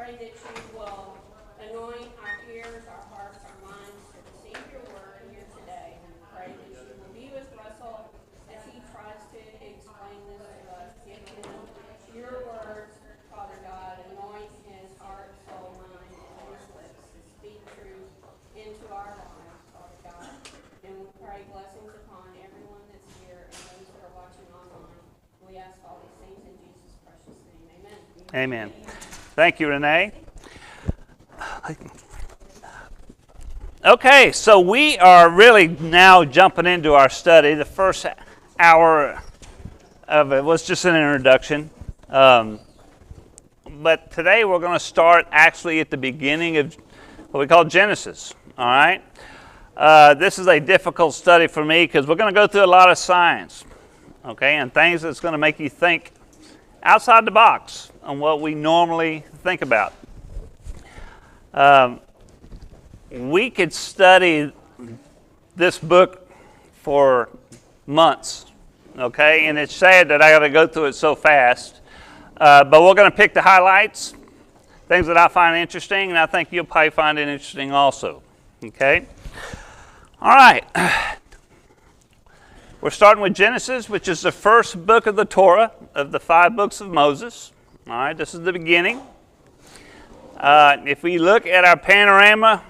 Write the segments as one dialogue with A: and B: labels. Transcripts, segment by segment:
A: pray that you will anoint our ears, our hearts, our minds to receive your word here today. We pray that you will be with Russell as he tries to explain this to us. Give him your words, Father God. Anoint his heart, soul, mind, and his lips to speak truth into our lives, Father God. And we pray blessings upon everyone that's here and those that are watching online. We ask all these things in Jesus' precious name. Amen.
B: Amen. Thank you, Renee. Okay, so we are really now jumping into our study. The first hour of it was just an introduction. But today we're going to start actually at the beginning of what we call Genesis. All right? This is a difficult study for me because we're going to go through a lot of science, okay, and things that's going to make you think outside the box on what we normally think about. We could study this book for months, okay, and it's sad that I got to go through it so fast, but we're going to pick the highlights, things that I find interesting, and I think you'll probably find it interesting also, okay? All right. We're starting with Genesis, which is the first book of the Torah, of the 5 books of Moses. All right, this is the beginning. If we look at our panorama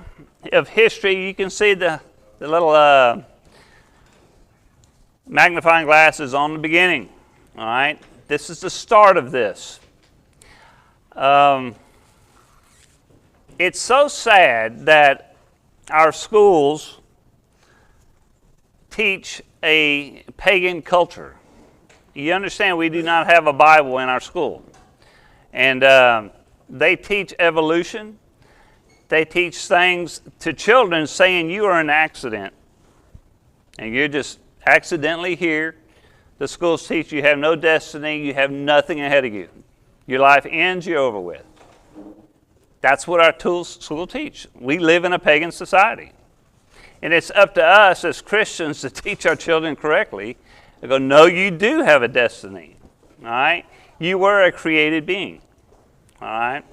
B: of history, you can see the little magnifying glasses on the beginning. All right, this is the start of this. It's so sad that our schools teach a pagan culture. You understand we do not have a Bible in our school. And they teach evolution. They teach things to children saying you are an accident. And you're just accidentally here. The schools teach you have no destiny. You have nothing ahead of you. Your life ends, you're over with. That's what our schools teach. We live in a pagan society. And it's up to us as Christians to teach our children correctly. They go, no, you do have a destiny. All right? You were a created being. All right?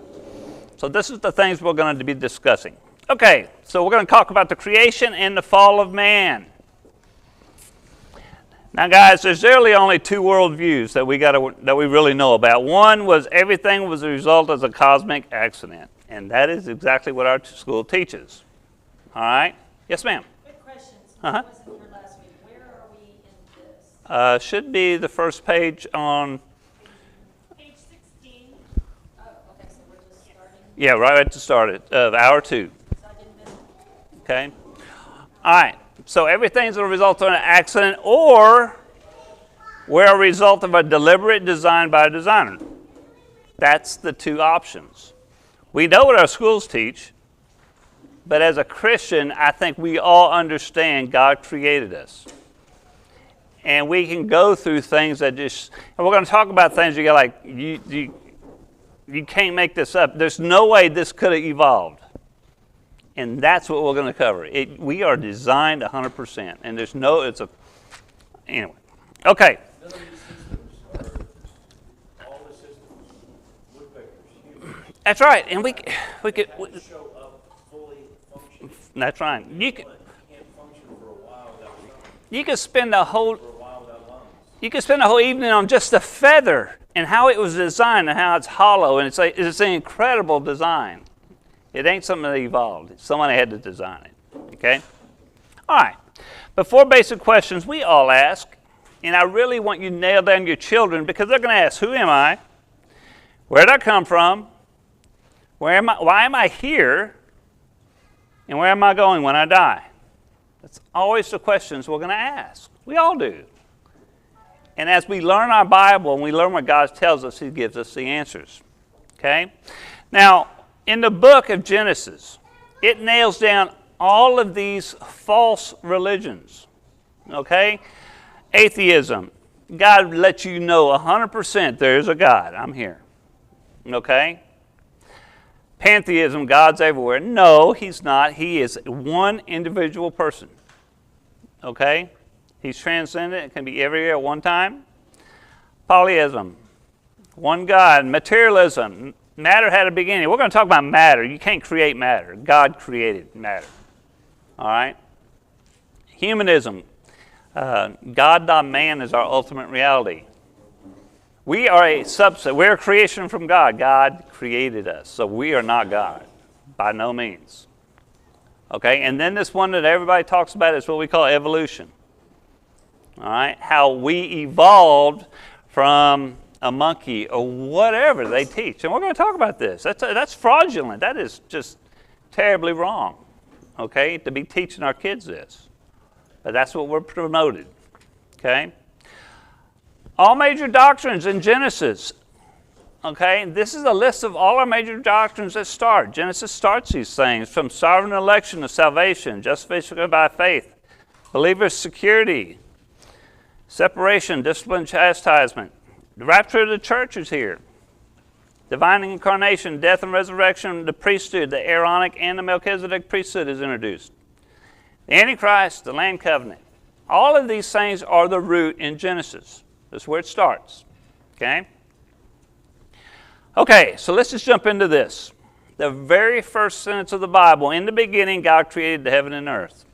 B: So this is the things we're going to be discussing. Okay, so we're going to talk about the creation and the fall of man. Now, guys, there's really only 2 worldviews that we really know about. One was everything was a result of a cosmic accident. And that is exactly what our school teaches. All right? Yes, ma'am.
C: Quick question. Since
B: Uh-huh.
C: I wasn't here last week, where are we in this?
B: Should be the first page on,
A: Page 16.
C: Oh, okay, so we're just starting.
B: yeah, right at the start of hour 2.
C: So I didn't miss it.
B: Okay? All right. So everything's a result of an accident, or we're a result of a deliberate design by a designer. That's the 2 options. We know what our schools teach, but as a Christian, I think we all understand God created us. And we can go through things that just, and we're going to talk about things you go like, you can't make this up. There's no way this could have evolved. And that's what we're going to cover. We are designed 100%. And there's no, anyway. Okay.
D: None of these systems are, all the systems, woodpeckers, humans,
B: That's right. And we could,
D: have to show up fully functioning.
B: that's right. You
D: Can't function for a while without
B: spend the whole,
D: for a while without lungs.
B: you could spend the whole evening on just the feather and how it was designed and how it's hollow. And it's an incredible design. It ain't something that evolved. Somebody had to design it. Okay? All right. Before basic questions, we all ask, and I really want you to nail down your children because they're going to ask, who am I? Where did I come from? Why am I here? And where am I going when I die? That's always the questions we're going to ask. We all do. And as we learn our Bible and we learn what God tells us, He gives us the answers. Okay? Now, in the book of Genesis, it nails down all of these false religions. Okay? Atheism. God lets you know 100% there is a God. I'm here. Okay? Pantheism, God's everywhere. No, He's not. He is one individual person. Okay? He's transcendent. It can be everywhere at one time. Polytheism. One God. Materialism. Matter had a beginning. We're going to talk about matter. You can't create matter. God created matter. All right? Humanism. God, not man, is our ultimate reality. We are a subset. We're a creation from God. God created us. So we are not God. By no means. Okay? And then this one that everybody talks about is what we call evolution. All right? How we evolved from a monkey or whatever they teach. And we're going to talk about this. That's fraudulent. That is just terribly wrong. Okay? To be teaching our kids this. But that's what we're promoted. Okay? All major doctrines in Genesis. Okay? This is a list of all our major doctrines that start. Genesis starts these things from sovereign election to salvation, justification by faith, believers' security, separation, discipline, chastisement. The rapture of the church is here. Divine incarnation, death and resurrection, the priesthood, the Aaronic and the Melchizedek priesthood is introduced. The Antichrist, the land covenant. All of these things are the root in Genesis. That's where it starts. Okay? Okay, so let's just jump into this. The very first sentence of the Bible, in the beginning, God created the heaven and earth.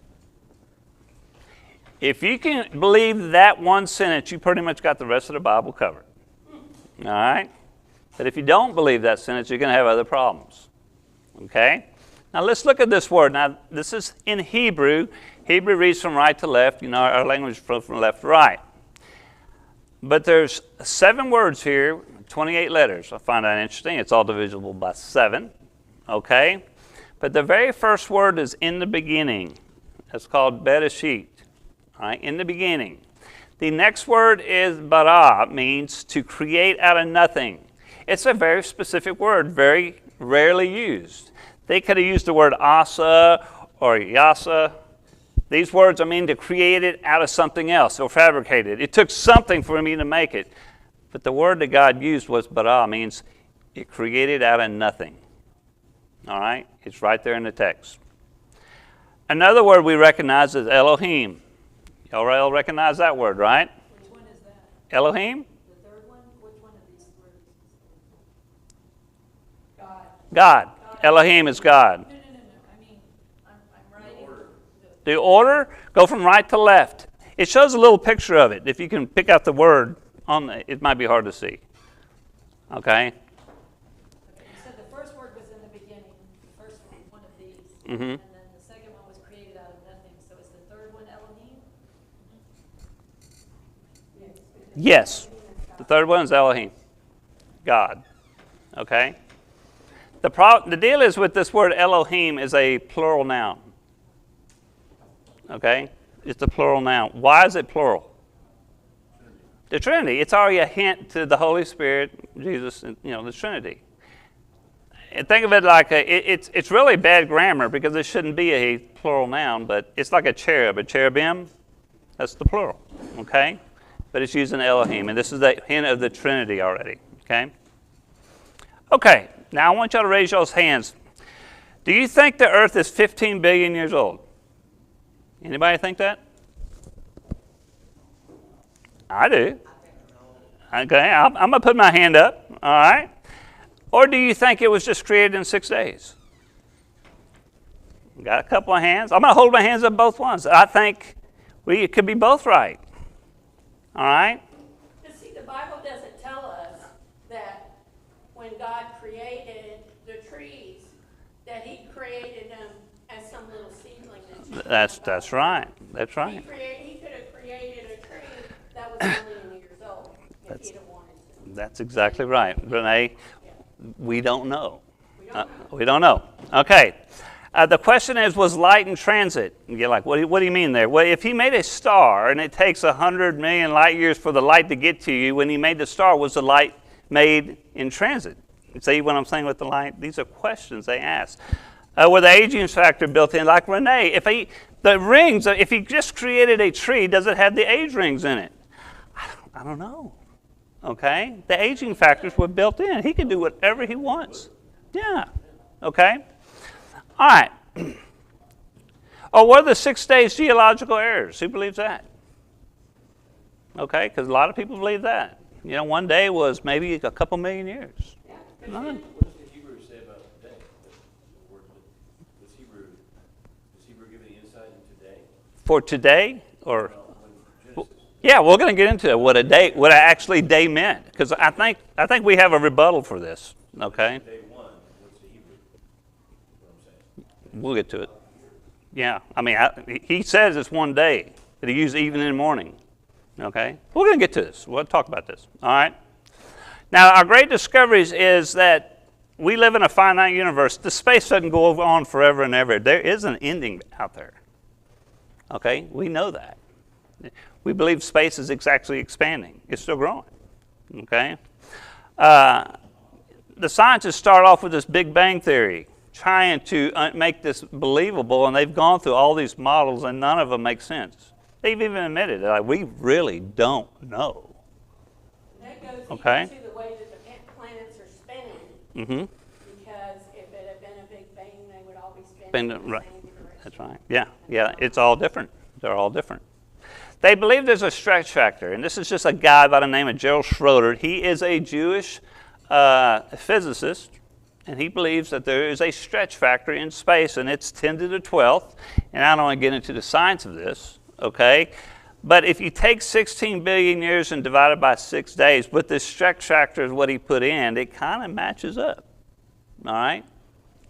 B: If you can believe that one sentence, you pretty much got the rest of the Bible covered. All right? But if you don't believe that sentence, you're going to have other problems. Okay? Now let's look at this word. Now this is in Hebrew. Hebrew reads from right to left. You know, our language from left to right. But there's 7 words here, 28 letters. I find that interesting. It's all divisible by 7. Okay? But the very first word is in the beginning. It's called Bereshit. All right? In the beginning. The next word is bara, means to create out of nothing. It's a very specific word, very rarely used. They could have used the word asa or yasa. These words, I mean, to create it out of something else or fabricate it. It took something for me to make it. But the word that God used was bara, means it created out of nothing. All right? It's right there in the text. Another word we recognize is Elohim. Y'all all recognize that word, right?
C: Which one is that?
B: Elohim?
C: The third one? Which one of these words?
B: God. Elohim is God.
C: No. I mean, I'm writing.
B: The order, go from right to left. It shows a little picture of it. If you can pick out the word, it might be hard to see. Okay?
C: Okay, you said the first word was in the beginning, the first one of these.
B: Mm-hmm.
C: And then the second one was created out of nothing. So is the third one Elohim?
B: Yes. The third one is Elohim. God. Okay? The deal is with this word Elohim is a plural noun. Okay? It's a plural noun. Why is it plural? The Trinity. It's already a hint to the Holy Spirit, Jesus, and the Trinity. And think of it like it's really bad grammar because it shouldn't be a plural noun, but it's like a cherub, a cherubim. That's the plural. Okay? But it's using Elohim, and this is the hint of the Trinity already. Okay? Okay. Now I want y'all to raise y'all's hands. Do you think the earth is 15 billion years old? Anybody think that? I do. Okay, I'm going to put my hand up. All right. Or do you think it was just created in 6 days? Got a couple of hands. I'm going to hold my hands up both ones. I think it could be both right. All right.
A: But see, the Bible doesn't tell us that when God created the trees, that he created them as some little seedling.
B: That's right. That's right.
A: He could have created a tree that was a million years old if he'd have wanted to.
B: That's exactly right. Renee, we don't know. We don't know. Okay. The question is, was light in transit? And you're like, what do you mean there? Well, if he made a star and it takes 100 million light years for the light to get to you, when he made the star, was the light made in transit? See what I'm saying with the light? These are questions they ask. Were the aging factor built in? Like Renee, if he just created a tree, does it have the age rings in it? I don't know. Okay? The aging factors were built in. He can do whatever he wants. Yeah. Okay? All right. Or what are the 6 days geological errors? Who believes that? Okay, because a lot of people believe that. One day was maybe a couple million years.
A: Yeah.
B: None.
D: What is
B: For today, or yeah, we're going to get into it, what actually day meant, because I think we have a rebuttal for this. Okay,
D: Day one, what's the Hebrew? What I'm saying.
B: we'll get to it. Yeah, I mean, he says it's one day, but he used evening and morning. Okay, we're going to get to this. We'll talk about this. All right. Now, our great discoveries is that we live in a finite universe. The space doesn't go on forever and ever. There is an ending out there. Okay, we know that. We believe space is actually expanding. It's still growing. Okay. The scientists start off with this Big Bang theory, trying to make this believable, and they've gone through all these models, and none of them make sense. They've even admitted that we really don't know.
A: That goes
B: Okay.
A: even to the way that the planets are spinning,
B: Mm-hmm.
A: because if it had been a Big Bang, they would all be spinning in the
B: Right.
A: same direction.
B: That's right. Yeah. It's all different. They're all different. They believe there's a stretch factor, and this is just a guy by the name of Gerald Schroeder. He is a Jewish physicist, and he believes that there is a stretch factor in space, and it's 10 to the 12th. And I don't want to get into the science of this, okay? But if you take 16 billion years and divide it by 6 days, but this stretch factor is what he put in, it kind of matches up, all right?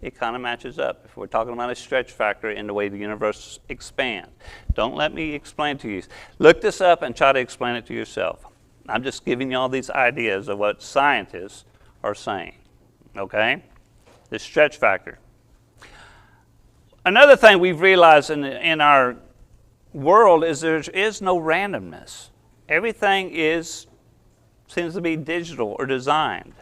B: It kind of matches up if we're talking about a stretch factor in the way the universe expands. Don't let me explain it to you. Look this up and try to explain it to yourself. I'm just giving you all these ideas of what scientists are saying, okay? The stretch factor. Another thing we've realized in our world is there is no randomness. Everything seems to be digital or designed.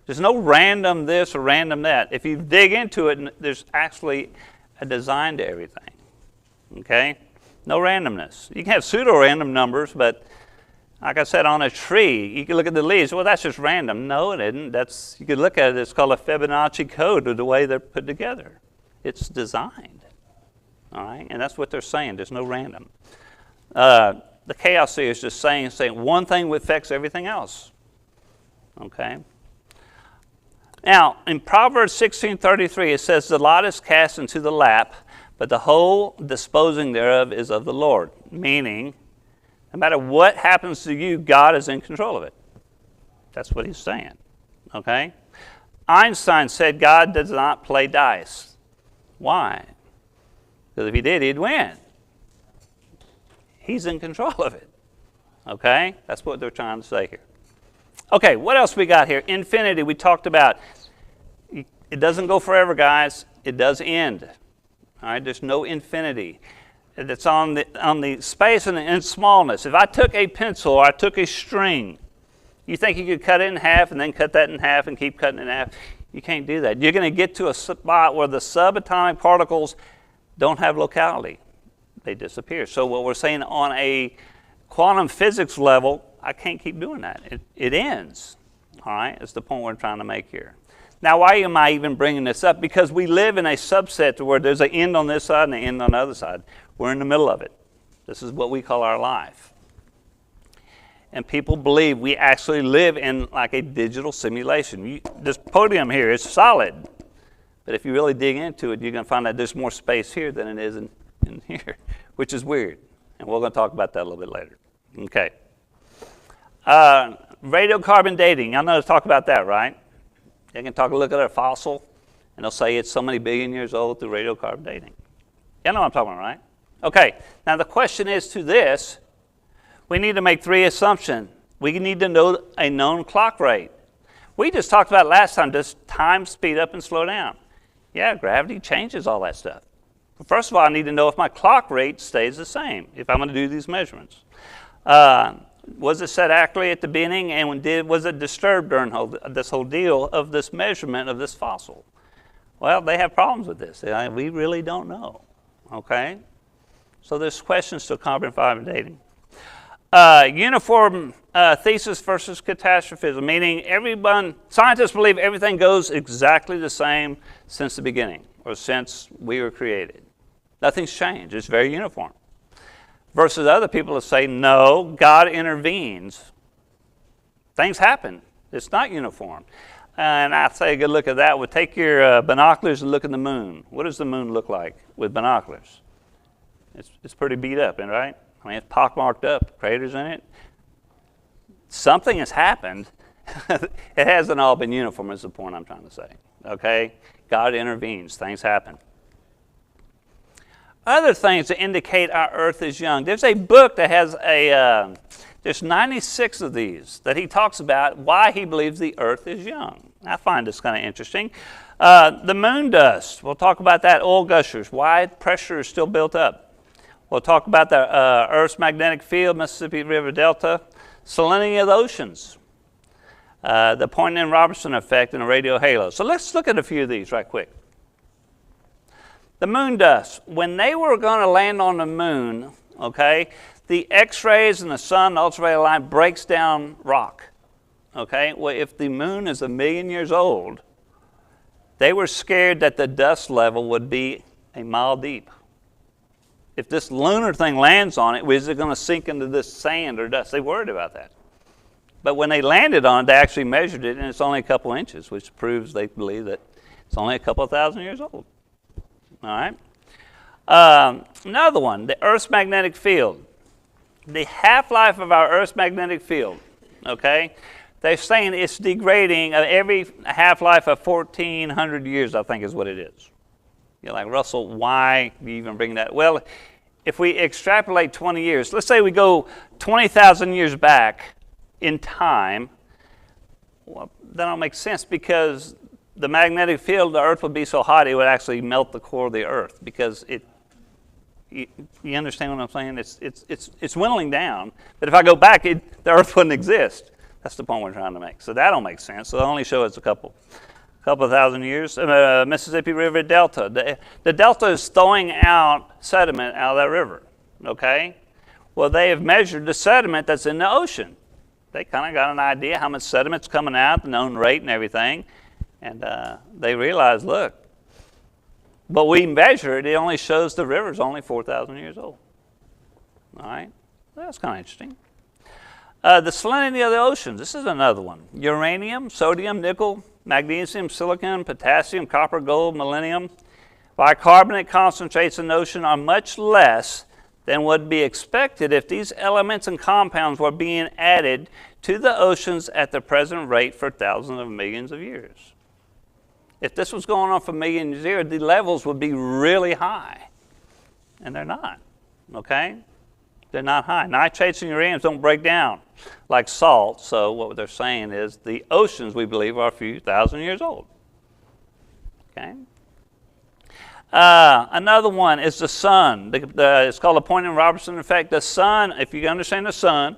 B: There's no random this or random that. If you dig into it, there's actually a design to everything. Okay? No randomness. You can have pseudo-random numbers, but like I said, on a tree, you can look at the leaves. Well, that's just random. No, it isn't. You could look at it. It's called a Fibonacci code of the way they're put together. It's designed. All right? And that's what they're saying. There's no random. The chaos theory is just saying one thing affects everything else. Okay? Now, in Proverbs 16:33, it says, "The lot is cast into the lap, but the whole disposing thereof is of the Lord." Meaning, no matter what happens to you, God is in control of it. That's what he's saying. Okay? Einstein said God does not play dice. Why? Because if he did, he'd win. He's in control of it. Okay? That's what they're trying to say here. Okay, what else we got here? Infinity, we talked about. It doesn't go forever, guys. It does end. All right, there's no infinity. It's on the space and in smallness. If I took a pencil or I took a string, you think you could cut it in half and then cut that in half and keep cutting it in half? You can't do that. You're going to get to a spot where the subatomic particles don't have locality. They disappear. So what we're saying on a quantum physics level, I can't keep doing that. It ends. All right? That's the point we're trying to make here. Now, why am I even bringing this up? Because we live in a subset where there's an end on this side and an end on the other side. We're in the middle of it. This is what we call our life. And people believe we actually live in like a digital simulation. This podium here is solid. But if you really dig into it, you're going to find that there's more space here than it is in here, which is weird. And we're going to talk about that a little bit later. Okay. Radiocarbon dating. Y'all know to talk about that, right? They can look at a fossil, and they'll say it's so many billion years old through radiocarbon dating. Y'all know what I'm talking about, right? Okay. Now the question is to this, we need to make 3 assumptions. We need to know a known clock rate. We just talked about last time, does time speed up and slow down? Yeah, gravity changes all that stuff. First of all, I need to know if my clock rate stays the same, if I'm going to do these measurements. Was it set accurately at the beginning, and was it disturbed during this whole deal of this measurement of this fossil? Well, they have problems with this. We really don't know. Okay? So there's questions to carbon-fiber dating. Uniform thesis versus catastrophism, meaning scientists believe everything goes exactly the same since the beginning, or since we were created. Nothing's changed. It's very uniform. Versus other people that say, no, God intervenes. Things happen. It's not uniform. And I say a good look at that would take your binoculars and look at the moon. What does the moon look like with binoculars? It's pretty beat up, right? I mean, it's pockmarked up, craters in it. Something has happened. It hasn't all been uniform is the point I'm trying to say, okay? God intervenes, things happen. Other things that indicate our earth is young. There's a book that has there's 96 of these that he talks about why he believes the earth is young. I find this kind of interesting. The moon dust, we'll talk about that. Oil gushers, why pressure is still built up. We'll talk about the Earth's magnetic field, Mississippi River Delta, salinity of the oceans, the Poynting-Robertson effect, and the radio halo. So let's look at a few of these right quick. The moon dust, when they were going to land on the moon, okay, the X-rays and the sun, the ultraviolet light breaks down rock. Okay, well, if the moon is 1 million years old, they were scared that the dust level would be a mile deep. If this lunar thing lands on it, is it going to sink into this sand or dust? They worried about that. But when they landed on it, they actually measured it, and it's only a couple inches, which proves they believe that it's only a couple of thousand years old. All right. Another one, the Earth's magnetic field. The half-life of our Earth's magnetic field, okay? They're saying it's degrading every half-life of 1,400 years, I think is what it is. You're like, Russell, why do you even bring that? Well, if we extrapolate 20 years, let's say we go 20,000 years back in time, well, that don't make sense because the magnetic field of the Earth would be so hot it would actually melt the core of the Earth because you understand what I'm saying? It's dwindling down, but if I go back, the Earth wouldn't exist. That's the point we're trying to make. So that don't make sense. So they only show us a couple of thousand years. Mississippi River Delta. The delta is throwing out sediment out of that river. Okay? Well, they have measured the sediment that's in the ocean. They kind of got an idea how much sediment's coming out, the known rate and everything. And they realized, look, but we measure it, it only shows the river's only 4,000 years old. All right? Well, that's kind of interesting. The salinity of the oceans. This is another one. Uranium, sodium, nickel, magnesium, silicon, potassium, copper, gold, millennium. Bicarbonate concentrates in the ocean are much less than would be expected if these elements and compounds were being added to the oceans at the present rate for thousands of millions of years. If this was going on for millions of years, the levels would be really high. And they're not, okay? They're not high. Nitrates and uraniums don't break down like salt, so what they're saying is the oceans, we believe, are a few thousand years old, okay? Another one is the sun. It's called the Poynting-Robertson effect. The sun, if you understand the sun,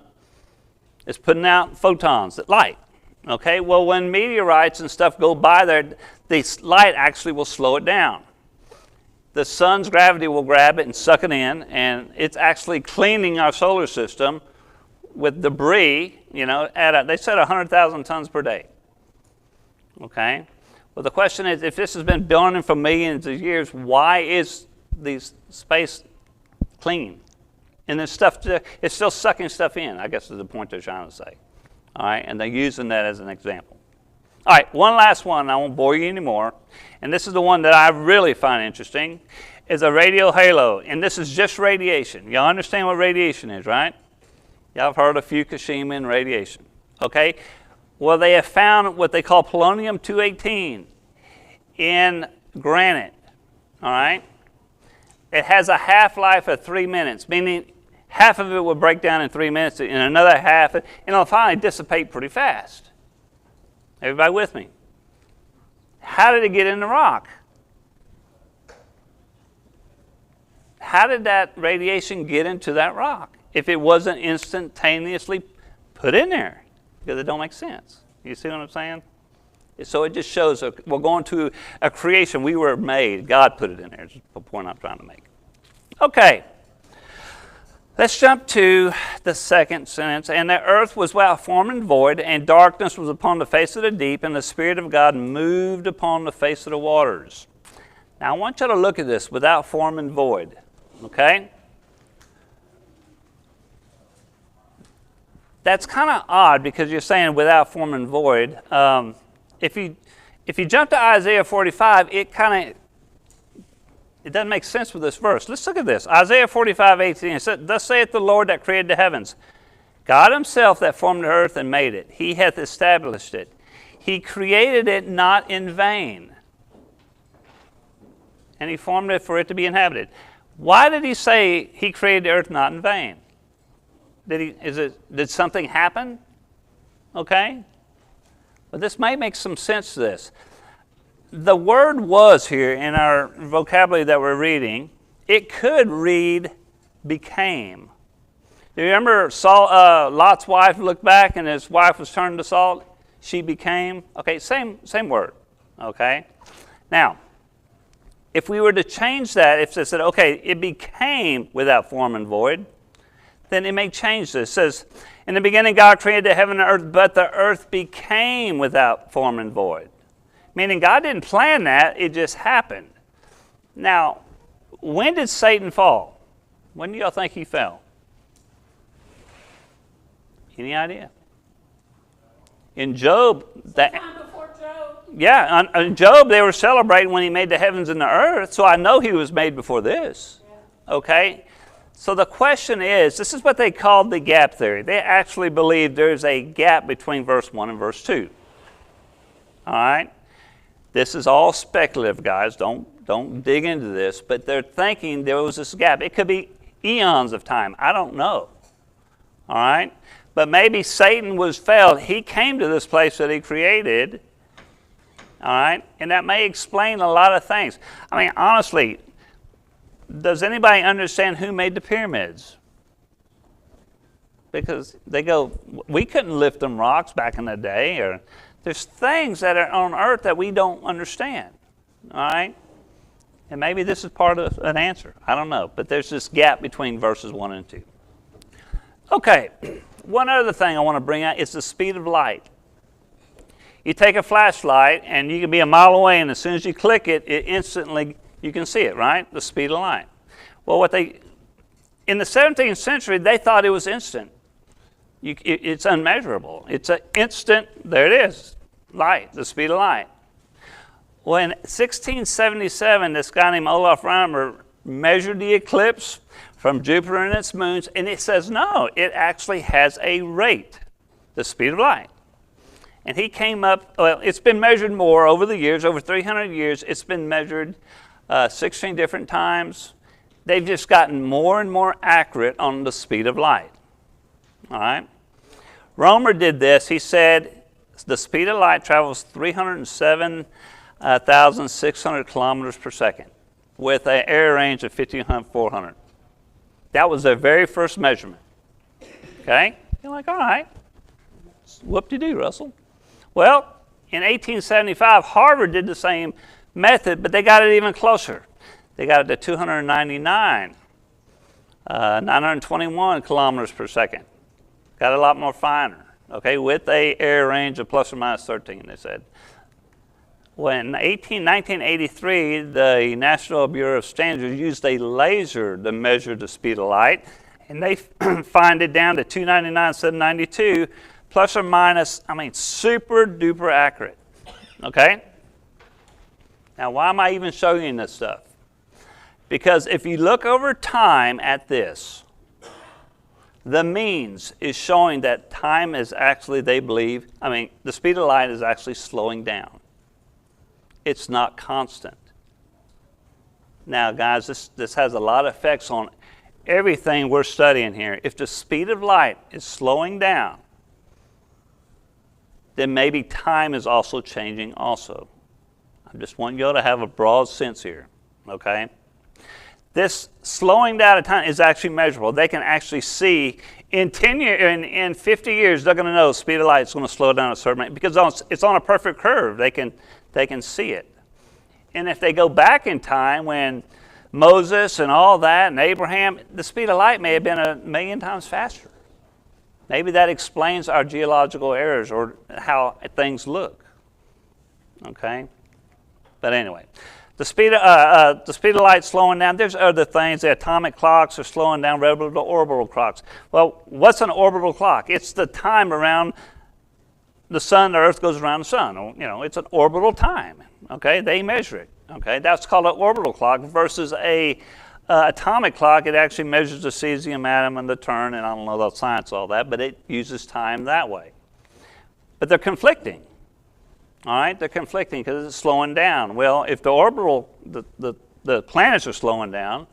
B: is putting out photons, light. Okay, well, when meteorites and stuff go by there, the light actually will slow it down. The sun's gravity will grab it and suck it in, and it's actually cleaning our solar system with debris, they said 100,000 tons per day. Okay? Well, the question is, if this has been burning for millions of years, why is the space clean? And this stuff, it's still sucking stuff in, I guess is the point they're trying to say. All right, and they're using that as an example. All right, one last one, I won't bore you anymore. And this is the one that I really find interesting, is a radio halo. And this is just radiation. Y'all understand what radiation is, right? Y'all have heard of Fukushima and radiation. Okay? Well, they have found what they call polonium-218 in granite. All right? It has a half-life of 3 minutes, meaning half of it will break down in 3 minutes, and another half, and it'll finally dissipate pretty fast. Everybody with me? How did it get in the rock? How did that radiation get into that rock if it wasn't instantaneously put in there? Because it don't make sense. You see what I'm saying? So it just shows we're going to a creation. We were made. God put it in there. Is the point I'm trying to make. Okay. Let's jump to the second sentence. And the earth was without form and void, and darkness was upon the face of the deep, and the Spirit of God moved upon the face of the waters. Now I want you to look at this, without form and void. Okay? That's kind of odd because you're saying without form and void. If you jump to Isaiah 45, it kind of it doesn't make sense with this verse. Let's look at this. Isaiah 45:18. It said, "Thus saith the Lord that created the heavens, God himself that formed the earth and made it. He hath established it. He created it not in vain. And he formed it for it to be inhabited." Why did he say he created the earth not in vain? Did something happen? Okay. But this may make some sense to this. The word "was" here in our vocabulary that we're reading, it could read "became." Do you remember Lot's wife looked back and his wife was turned to salt? She became. Okay, same word. Okay. Now, if we were to change that, if it said, okay, it became without form and void, then it may change this. It says, "In the beginning God created the heaven and earth, but the earth became without form and void." Meaning God didn't plan that, it just happened. Now, when did Satan fall? When do y'all think he fell? Any idea? In Job,
A: Time before Job.
B: yeah, on Job they were celebrating when he made the heavens and the earth, so I know he was made before this. Okay? So the question is, this is what they called the gap theory. They actually believe there's a gap between verse 1 and verse 2. All right? This is all speculative, guys. Don't dig into this, but they're thinking there was this gap. It could be eons of time. I don't know. All right? But maybe Satan was failed. He came to this place that he created. All right? And that may explain a lot of things. I mean, honestly, does anybody understand who made the pyramids? Because they go, we couldn't lift them rocks back in the day. Or there's things that are on earth that we don't understand. All right? And maybe this is part of an answer. I don't know. But there's this gap between verses 1 and 2. Okay. One other thing I want to bring out is the speed of light. You take a flashlight and you can be a mile away, and as soon as you click it, it instantly, you can see it, right? The speed of light. Well, in the 17th century, they thought it was instant. It's unmeasurable. It's an instant, there it is, light, the speed of light. Well, in 1677, this guy named Olaf Rømer measured the eclipse from Jupiter and its moons, and it says, no, it actually has a rate, the speed of light. And he came up, well, it's been measured more over the years, over 300 years. It's been measured 16 different times. They've just gotten more and more accurate on the speed of light. All right? Rømer did this. He said the speed of light travels 307,600 kilometers per second with an area range of 5,400. That was their very first measurement. Okay? You're like, all right. Whoop-de-doo, Russell. Well, in 1875, Harvard did the same method, but they got it even closer. They got it to 921 kilometers per second. Got a lot more finer, okay, with a area range of plus or minus 13, they said. When 1983, the National Bureau of Standards used a laser to measure the speed of light, and they find it down to 299, 792, plus or minus, super duper accurate. Okay? Now, why am I even showing you this stuff? Because if you look over time at this, the means is showing that time is actually, they believe, the speed of light is actually slowing down. It's not constant. Now, guys, this has a lot of effects on everything we're studying here. If the speed of light is slowing down, then maybe time is also changing also. I just want you all to have a broad sense here, okay? This slowing down of time is actually measurable. They can actually see in 50 years, they're going to know the speed of light is going to slow down a certain rate because it's on a perfect curve. They can see it. And if they go back in time when Moses and all that and Abraham, the speed of light may have been 1,000,000 times faster. Maybe that explains our geological errors or how things look. Okay? But anyway, the speed of light slowing down. There's other things. The atomic clocks are slowing down relative to orbital clocks. Well, what's an orbital clock? It's the time around the sun. The Earth goes around the sun. It's an orbital time. Okay? They measure it. Okay, that's called an orbital clock versus a atomic clock. It actually measures the cesium atom and the turn, and I don't know the science of all that, but it uses time that way. But they're conflicting. All right, they're conflicting because it's slowing down. Well, if the orbital, the planets are slowing down,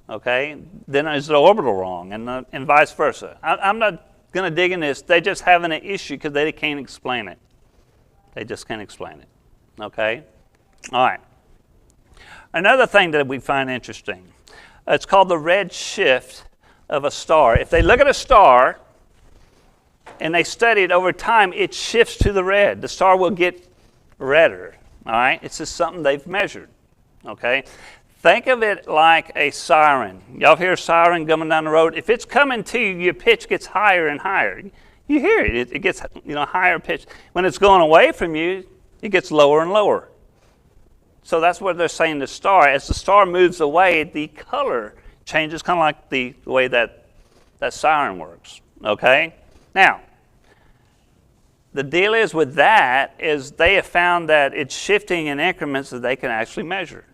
B: okay, then is the orbital wrong, and vice versa. I'm not going to dig in this. They're just having an issue because they can't explain it. They just can't explain it. Okay? All right. Another thing that we find interesting, it's called the red shift of a star. If they look at a star and they study it over time, it shifts to the red. The star will get redder. All right? It's just something they've measured. Okay? Think of it like a siren. Y'all hear a siren coming down the road? If it's coming to you, your pitch gets higher and higher. You hear it. It gets higher pitch. When it's going away from you, it gets lower and lower. So that's what they're saying the star. As the star moves away, the color changes, kind of like the way that siren works. Okay? Now, the deal is with that is they have found that it's shifting in increments that they can actually measure.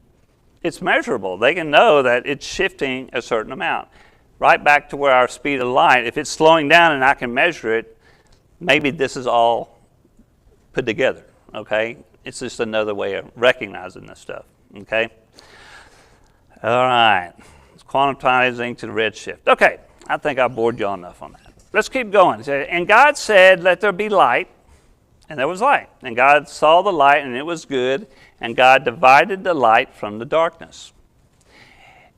B: It's measurable. They can know that it's shifting a certain amount. Right back to where our speed of light, if it's slowing down and I can measure it, maybe this is all put together, okay? It's just another way of recognizing this stuff, okay? All right. It's quantizing to the redshift. Okay, I think I bored you enough on that. Let's keep going. And God said, let there be light, and there was light. And God saw the light, and it was good, and God divided the light from the darkness.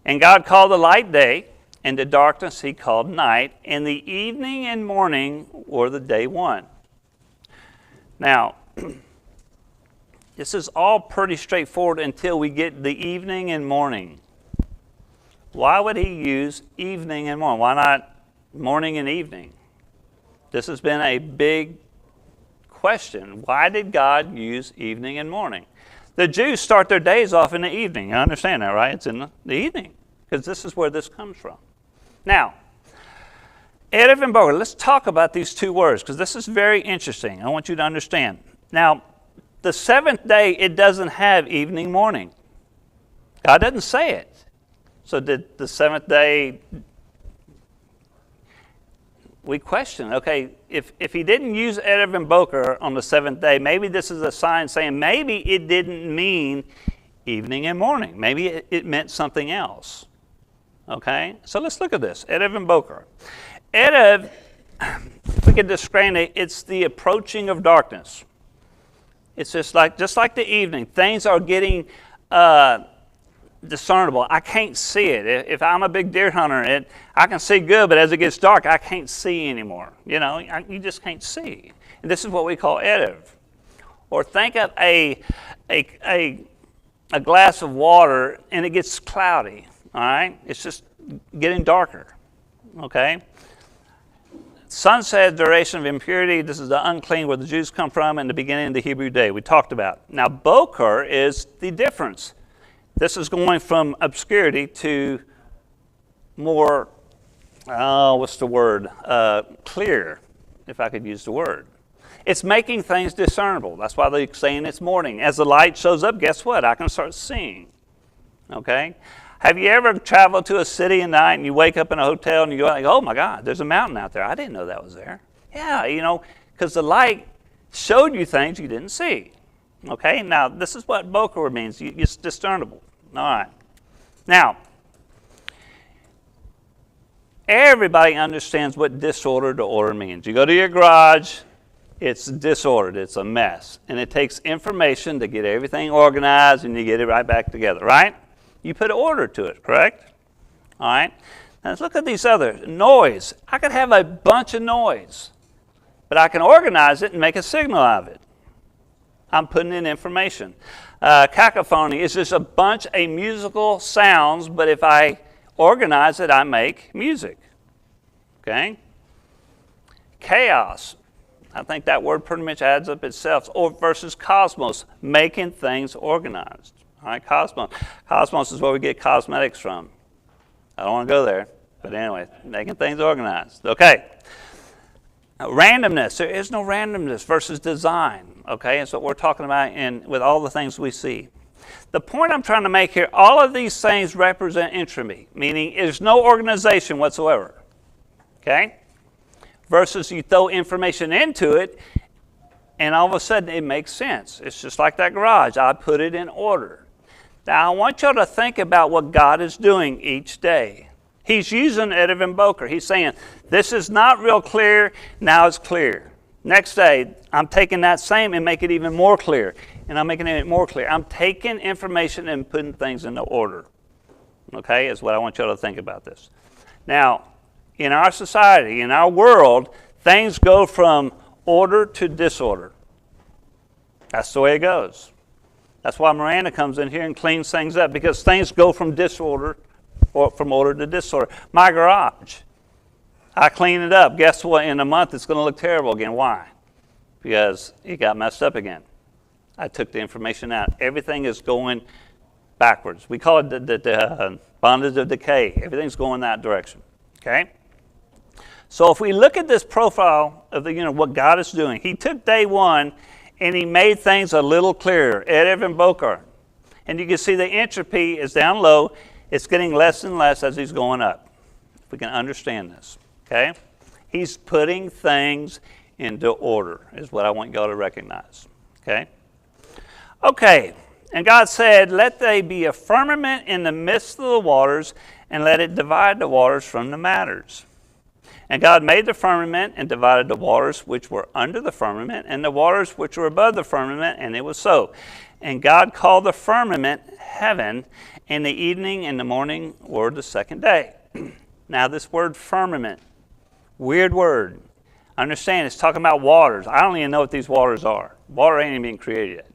B: And God called the light day, and the darkness he called night, and the evening and morning were the day one. Now, this is all pretty straightforward until we get the evening and morning. Why would he use evening and morning? Why not morning and evening? This has been a big question. Why did God use evening and morning? The Jews start their days off in the evening. You understand that, right? It's in the evening, because this is where this comes from. Now, Erev and Boker, let's talk about these two words, because this is very interesting. I want you to understand. Now, the seventh day, it doesn't have evening, morning. God doesn't say it. So did the seventh day, we question, okay, if he didn't use Erev and Boker on the seventh day, maybe this is a sign saying maybe it didn't mean evening and morning. Maybe it meant something else. Okay? So let's look at this. Erev and Boker. Erev, if we could describe it, it's the approaching of darkness. It's just like the evening. Things are getting discernible. I can't see it. If I'm a big deer hunter, I can see good, but as it gets dark, I can't see anymore. You just can't see. And this is what we call Erev. Or think of a glass of water, and it gets cloudy. All right? It's just getting darker. Okay? Sunset, duration of impurity. This is the unclean, where the Jews come from, in the beginning of the Hebrew day. We talked about. Now, Boker is the difference. This is going from obscurity to more, clear, if I could use the word. It's making things discernible. That's why they're saying it's morning. As the light shows up, guess what? I can start seeing. Okay? Have you ever traveled to a city at night and you wake up in a hotel and you go like, oh my God, there's a mountain out there. I didn't know that was there. Yeah, because the light showed you things you didn't see. Okay, now this is what Boker means. It's discernible. All right. Now, everybody understands what disorder to order means. You go to your garage, it's disordered, it's a mess. And it takes information to get everything organized and you get it right back together, right? You put order to it, correct? All right. Now let's look at these other. Noise. I could have a bunch of noise, but I can organize it and make a signal out of it. I'm putting in information. Cacophony is just a bunch of musical sounds, but if I organize it, I make music. Okay? Chaos. I think that word pretty much adds up itself. Or versus cosmos, making things organized. All right, cosmos. Cosmos is where we get cosmetics from. I don't want to go there, but anyway, making things organized. Okay. Randomness. There is no randomness versus design. Okay, that's what we're talking about with all the things we see. The point I'm trying to make here, all of these things represent entropy, meaning there's no organization whatsoever. Okay? Versus you throw information into it, and all of a sudden it makes sense. It's just like that garage. I put it in order. Now I want y'all to think about what God is doing each day. He's using Edwin Boker. He's saying, this is not real clear, now it's clear. Next day, I'm taking that same and make it even more clear. And I'm making it more clear. I'm taking information and putting things into order. Okay, is what I want y'all to think about this. Now, in our society, in our world, things go from order to disorder. That's the way it goes. That's why Miranda comes in here and cleans things up, because things go from disorder, or from order to disorder. My garage, I clean it up. Guess what? In a month, it's going to look terrible again. Why? Because it got messed up again. I took the information out. Everything is going backwards. We call it the bondage of decay. Everything's going that direction. Okay? So if we look at this profile of the what God is doing, he took day one and he made things a little clearer. Edwin Boker. And you can see the entropy is down low. It's getting less and less as he's going up. If we can understand this. Okay? He's putting things into order is what I want y'all to recognize. Okay? Okay. And God said, let there be a firmament in the midst of the waters, and let it divide the waters from the matters. And God made the firmament and divided the waters which were under the firmament and the waters which were above the firmament, and it was so. And God called the firmament heaven, and the evening and the morning were the second day. Now this word firmament, weird word. Understand, it's talking about waters. I don't even know what these waters are. Water ain't even been created yet.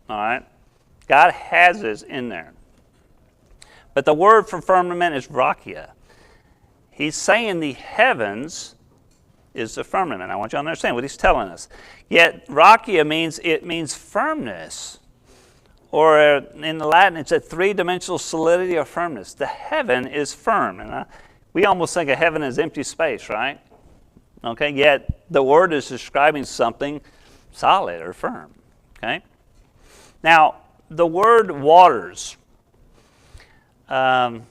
B: All right? God has this in there. But the word for firmament is rakia. He's saying the heavens is the firmament. I want you to understand what he's telling us. Yet rakia means firmness. Or in the Latin, it's a three-dimensional solidity or firmness. The heaven is firm. And we almost think of heaven as empty space, right? Okay, yet the word is describing something solid or firm. Okay? Now, the word waters, the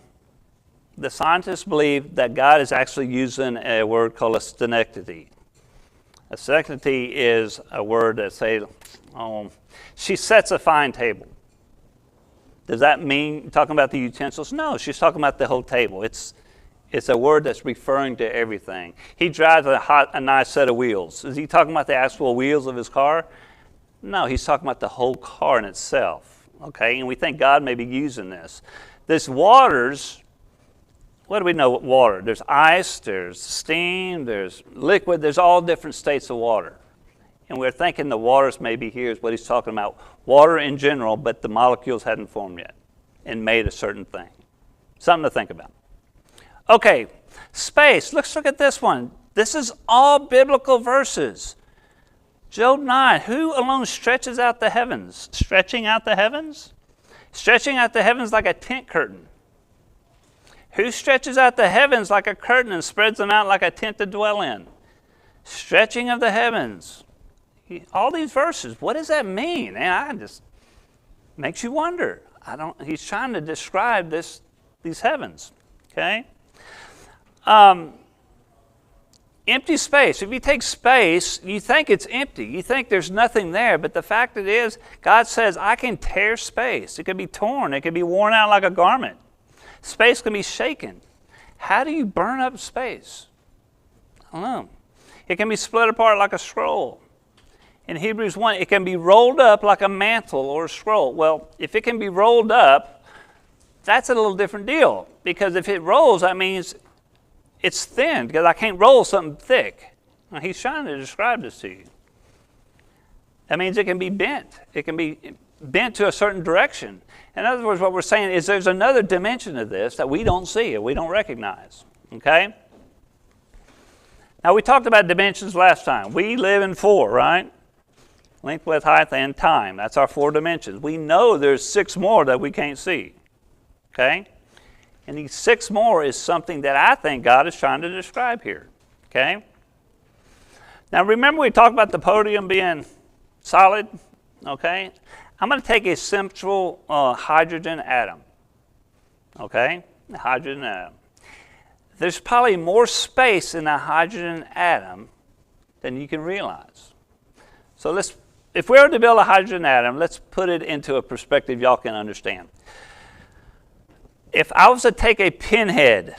B: scientists believe that God is actually using a word called a synecdoche. A synecdoche is a word that says, she sets a fine table. Does that mean talking about the utensils? No, she's talking about the whole table. It's a word that's referring to everything. He drives a nice set of wheels. Is he talking about the actual wheels of his car? No, he's talking about the whole car in itself. Okay, and we think God may be using this. This waters, what do we know? Water. There's ice, there's steam, there's liquid, there's all different states of water. And we're thinking the waters maybe here is what he's talking about. Water in general, but the molecules hadn't formed yet and made a certain thing. Something to think about. Okay, space. Let's look at this one. This is all biblical verses. Job 9, who alone stretches out the heavens? Stretching out the heavens? Stretching out the heavens like a tent curtain. Who stretches out the heavens like a curtain and spreads them out like a tent to dwell in? Stretching of the heavens. All these verses, what does that mean? And just makes you wonder. He's trying to describe these heavens. Okay? Empty space. If you take space, you think it's empty. You think there's nothing there. But the fact is, God says, I can tear space. It can be torn. It can be worn out like a garment. Space can be shaken. How do you burn up space? I don't know. It can be split apart like a scroll. In Hebrews 1, it can be rolled up like a mantle or a scroll. Well, if it can be rolled up, that's a little different deal. Because if it rolls, that means it's thin, because I can't roll something thick. Now, he's trying to describe this to you. That means it can be bent. It can be bent to a certain direction. In other words, what we're saying is there's another dimension of this that we don't see or we don't recognize. Okay? Now, we talked about dimensions last time. We live in 4, right? Length, width, height, and time. That's our 4 dimensions. We know there's 6 more that we can't see. Okay? And these 6 more is something that I think God is trying to describe here. Okay? Now remember we talked about the podium being solid? Okay? I'm going to take a central hydrogen atom. Okay? The hydrogen atom. There's probably more space in a hydrogen atom than you can realize. So if we were to build a hydrogen atom, let's put it into a perspective y'all can understand. If I was to take a pinhead,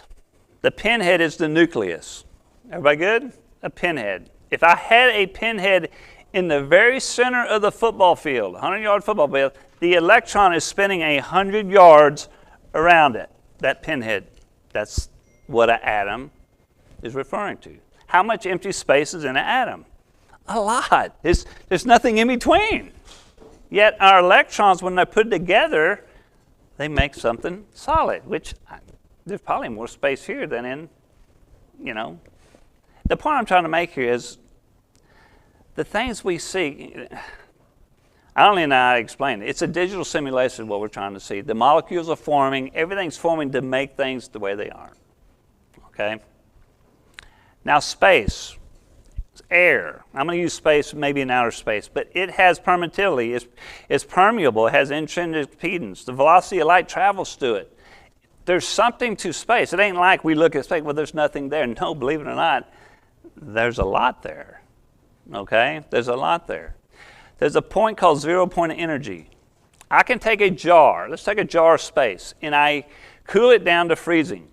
B: the pinhead is the nucleus. Everybody good? A pinhead. If I had a pinhead in the very center of the football field, 100-yard football field, the electron is spinning 100 yards around it, that pinhead. That's what an atom is referring to. How much empty space is in an atom? A lot. There's nothing in between. Yet our electrons, when they're put together, they make something solid, which there's probably more space here than in, The point I'm trying to make here is the things we see, I don't even know how to explain it. It's a digital simulation of what we're trying to see. The molecules are forming, everything's forming to make things the way they are. Okay? Now space, air. I'm going to use space maybe in outer space, but it has permittivity. It's permeable. It has intrinsic impedance. The velocity of light travels through it. There's something to space. It ain't like we look at space, well, there's nothing there. No, believe it or not, there's a lot there. Okay? There's a lot there. There's a point called 0 point energy. I can take a jar. Let's take a jar of space, and I cool it down to freezing.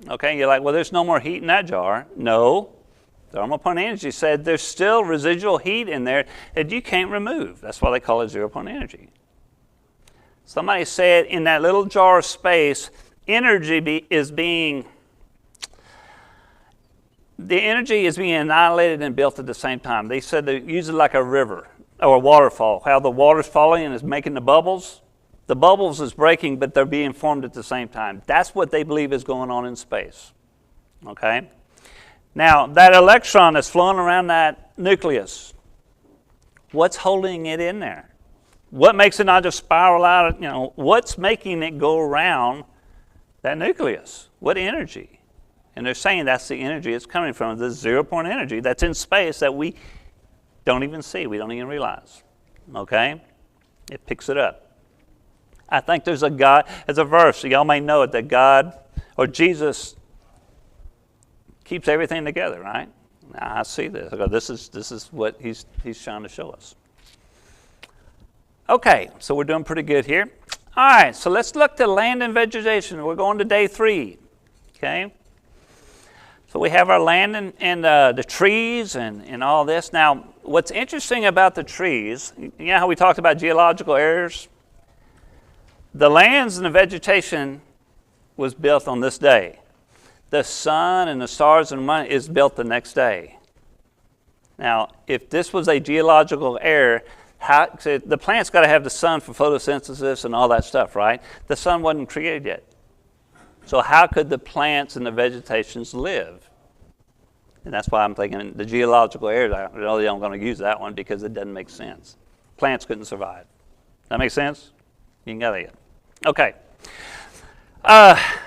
B: Okay? You're like, well, there's no more heat in that jar. No. Thermal point energy said there's still residual heat in there that you can't remove. That's why they call it 0 point energy. Somebody said in that little jar of space, the energy is being annihilated and built at the same time. They said they use it like a river or a waterfall. How the water's falling and is making the bubbles. The bubbles is breaking, but they're being formed at the same time. That's what they believe is going on in space. Okay? Now, that electron that's flowing around that nucleus, what's holding it in there? What makes it not just spiral out? What's making it go around that nucleus? What energy? And they're saying that's the energy it's coming from, the 0 point energy that's in space that we don't even see, we don't even realize. Okay? It picks it up. I think there's a verse, so y'all may know it, that God or Jesus keeps everything together, right? Now, I see this. This is what he's trying to show us. Okay, so we're doing pretty good here. All right, so let's look to land and vegetation. We're going to day 3. Okay? So we have our land and the trees and all this. Now, what's interesting about the trees, you know how we talked about geological errors? The lands and the vegetation was built on this day. The sun and the stars and the moon is built the next day. Now, if this was a geological error, the plant's got to have the sun for photosynthesis and all that stuff, right? The sun wasn't created yet. So how could the plants and the vegetations live? And that's why I'm thinking the geological errors, I really don't going to use that one because it doesn't make sense. Plants couldn't survive. That make sense? You can get it. Okay.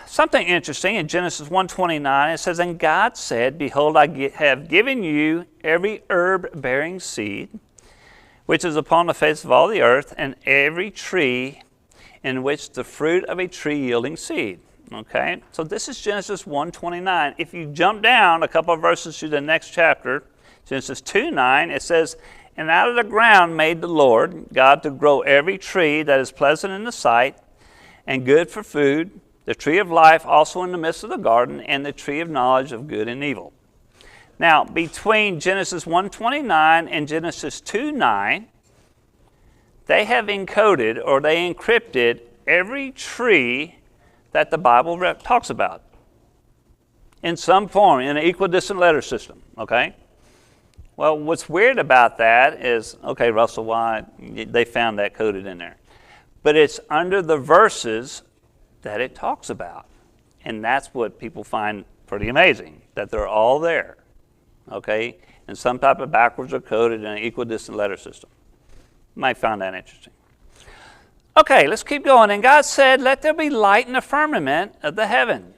B: Something interesting in Genesis 1:29, it says, "And God said, Behold, I have given you every herb-bearing seed, which is upon the face of all the earth, and every tree in which the fruit of a tree yielding seed." Okay, so this is Genesis 1:29. If you jump down a couple of verses to the next chapter, Genesis 2:9, it says, "And out of the ground made the Lord God to grow every tree that is pleasant in the sight and good for food, the tree of life also in the midst of the garden, and the tree of knowledge of good and evil." Now, between Genesis 1:29 and Genesis 2:9, they have encoded or they encrypted every tree that the Bible talks about in some form, in an equidistant letter system, okay? Well, what's weird about that is, okay, Russell, why they found that coded in there? But it's under the verses that it talks about. And that's what people find pretty amazing, that they're all there, okay? And some type of backwards are coded in an equidistant letter system. You might find that interesting. Okay, let's keep going. "And God said, Let there be light in the firmament of the heaven,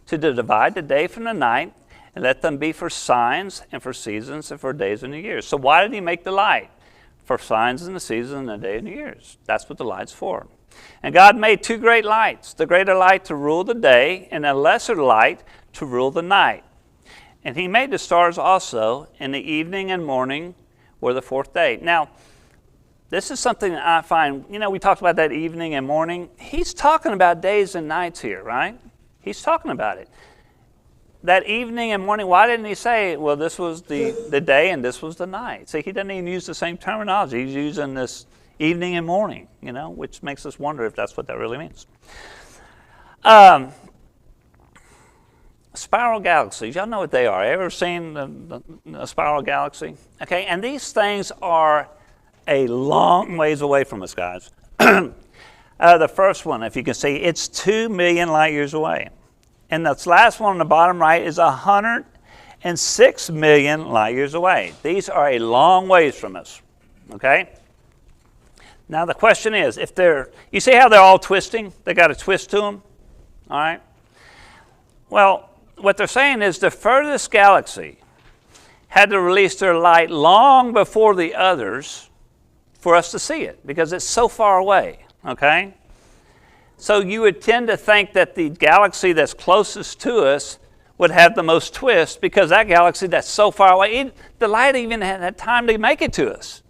B: to divide the day from the night, and let them be for signs and for seasons and for days and the years." So why did he make the light? for signs in the season and the day and the years. That's what the light's for. And God made two great lights, the greater light to rule the day and a lesser light to rule the night. And he made the stars also, and the evening and morning were the fourth day. Now, this is something that I find, we talked about that evening and morning. He's talking about days and nights here, right? He's talking about it. That evening and morning, why didn't he say, well, this was the day and this was the night? See, he doesn't even use the same terminology. He's using this evening and morning, which makes us wonder if that's what that really means. Spiral galaxies, y'all know what they are. Ever seen a spiral galaxy? Okay, and these things are a long ways away from us, guys. The first one, if you can see, it's 2 million light years away. And this last one on the bottom right is 106 million light years away. These are a long ways from us, okay? Now the question is, you see how they're all twisting? They got a twist to them, all right? Well, what they're saying is the furthest galaxy had to release their light long before the others for us to see it, because it's so far away, okay? So you would tend to think that the galaxy that's closest to us would have the most twist, because that galaxy that's so far away, the light even had time to make it to us,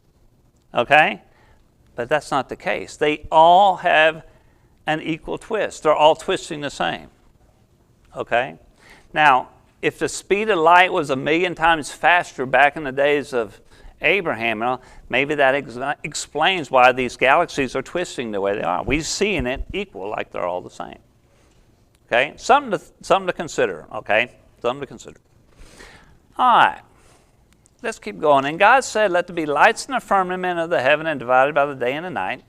B: okay? But that's not the case. They all have an equal twist. They're all twisting the same, okay? Now, if the speed of light was 1 million times faster back in the days of Abraham, maybe that explains why these galaxies are twisting the way they are. We're seeing it equal, like they're all the same. Okay, something to consider. Okay, something to consider. All right, let's keep going. And God said, "Let there be lights in the firmament of the heaven, and divided by the day and the night,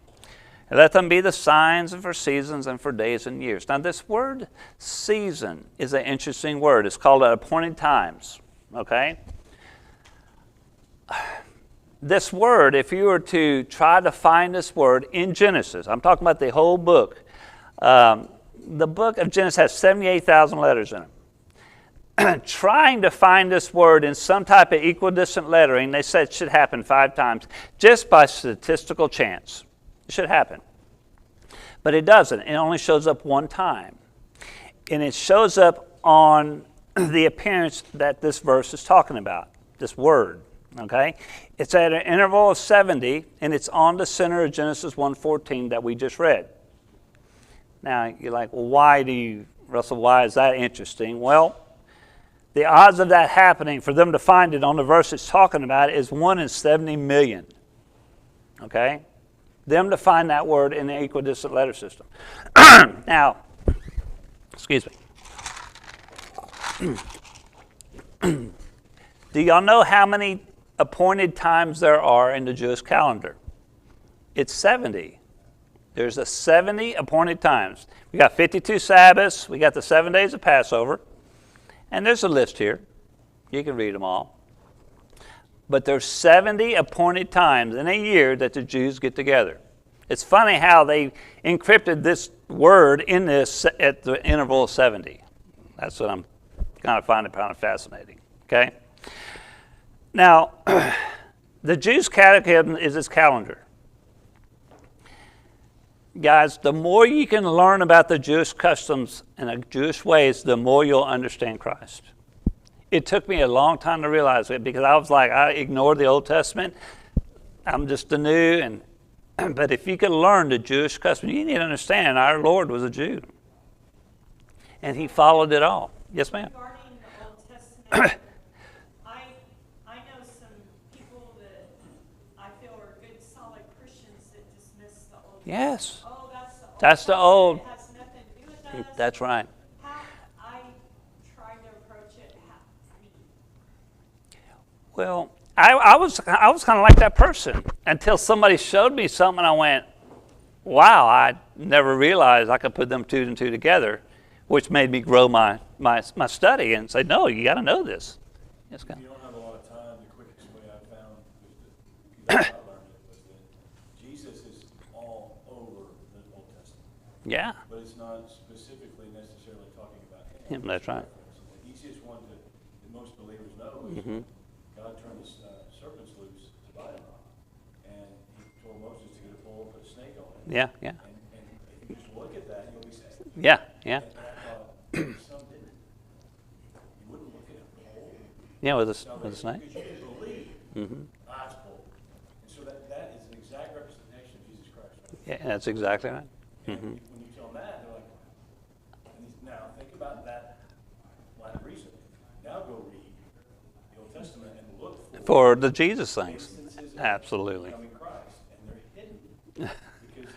B: and let them be the signs and for seasons and for days and years." Now, this word "season" is an interesting word. It's called at appointed times. Okay. This word, if you were to try to find this word in Genesis, I'm talking about the whole book. The book of Genesis has 78,000 letters in it. Trying to find this word in some type of equidistant lettering, they said it should happen 5 times, just by statistical chance. It should happen. But it doesn't. It only shows up 1 time. And it shows up on the appearance that this verse is talking about, this word. Okay, it's at an interval of 70, and it's on the center of Genesis 1:14 that we just read. Now, you're like, well, Russell, why is that interesting? Well, the odds of that happening, for them to find it on the verse it's talking about, is 1 in 70 million. Okay? Them to find that word in the equidistant letter system. Now, excuse me. Do y'all know how many appointed times there are in the Jewish calendar? It's 70. There's 70 appointed times. We got 52 Sabbaths. We got the 7 days of Passover. And there's a list here. You can read them all. But there's 70 appointed times in a year that the Jews get together. It's funny how they encrypted this word in this at the interval of 70. That's what I'm kind of finding kind of fascinating. Okay? Now, the Jews' catechism is its calendar. Guys, the more you can learn about the Jewish customs and the Jewish ways, the more you'll understand Christ. It took me a long time to realize it, because I was like, I ignored the Old Testament. I'm just a new, but if you could learn the Jewish custom, you need to understand our Lord was a Jew. And he followed it all. Yes, ma'am?
C: Regarding the Old Testament, I know some people that I feel are good, solid Christians that dismiss the Old Testament.
B: Yes.
C: Oh,
B: That's the old.
C: It has nothing to do with us.
B: That's right.
C: I tried to approach it.
B: Well, I was kind of like that person until somebody showed me something, and I went, wow, I never realized I could put them 2 and 2 together, which made me grow my study and say, no, you got to know this. Yes,
D: If you don't have a lot of time, the quickest way I found was that I learned it was that Jesus is all over the Old Testament.
B: Yeah.
D: But it's not specifically necessarily talking about
B: Yeah, that's right.
D: The easiest one that most believers know is God turned the serpents loose to bite them. And snake on it.
B: Yeah, yeah,
D: And if you just look at that, you'll be saved.
B: yeah, yeah.
D: And I thought, some didn't. You wouldn't look at a pole.
B: Yeah, with a
D: Salvation,
B: snake.
D: because you didn't believe.
B: Mm-hmm.
D: Ah, it's pole. And so that is an exact representation of Jesus Christ. Right?
B: Yeah, that's exactly right.
D: And
B: Mm-hmm.
D: when you tell them that, they're like, now think about that line of reasoning. Now go read the Old Testament and look
B: For the Jesus things.
D: instances of
B: Absolutely.
D: becoming Christ, and they're hidden because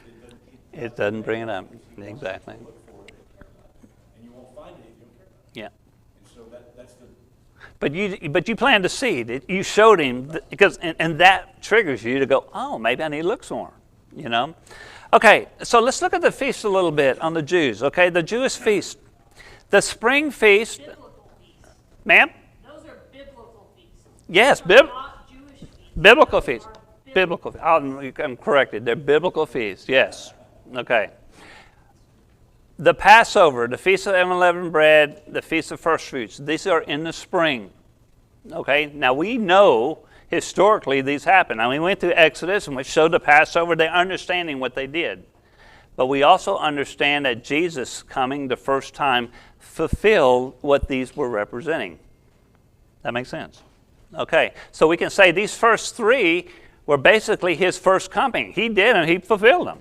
B: It doesn't bring it up.
D: He wants
B: Exactly.
D: you to look for it and care about it. And you won't find it if you don't care about it.
B: Yeah.
D: And so that's the
B: But you planted a seed. You showed him because and that triggers you to go, oh, maybe I need to look some more. You know. Okay, so let's look at the feast a little bit on the Jews. Okay, the Jewish feast, the spring feast,
C: Biblical feasts.
B: ma'am.
C: Those are biblical feasts.
B: Yes,
C: Those are not Jewish feasts.
B: biblical
C: Those
B: feasts.
C: are
B: Biblical. I'm corrected. They're biblical feasts. Yes. Okay. The Passover, the Feast of Unleavened Bread, the Feast of First Fruits. These are in the spring. Okay. Now we know historically these happen. Now we went through Exodus and we showed the Passover. They're understanding what they did. But we also understand that Jesus coming the first time fulfilled what these were representing. That makes sense. Okay. So we can say these first three were basically his first coming. He did and he fulfilled them.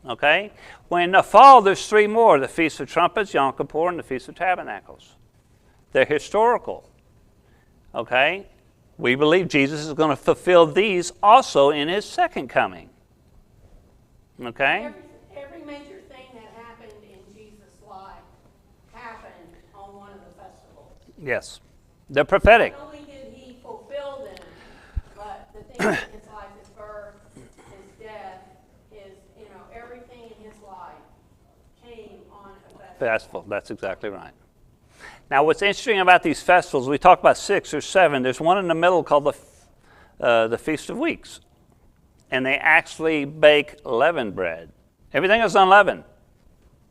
B: Okay? When in the fall, there's three more, the Feast of Trumpets, Yom Kippur, and the Feast of Tabernacles. They're historical. Okay? We believe Jesus is going to fulfill these also in his second coming. Okay?
A: Every major thing that happened in Jesus' life happened on one of the festivals.
B: Yes. They're prophetic.
A: Not only did he fulfill them, but the things in his life, his birth, his death, everything in his life came on a festival.
B: Festival. That's exactly right. Now, what's interesting about these festivals, we talk about 6 or 7. There's one in the middle called the Feast of Weeks. And they actually bake leavened bread. Everything is unleavened,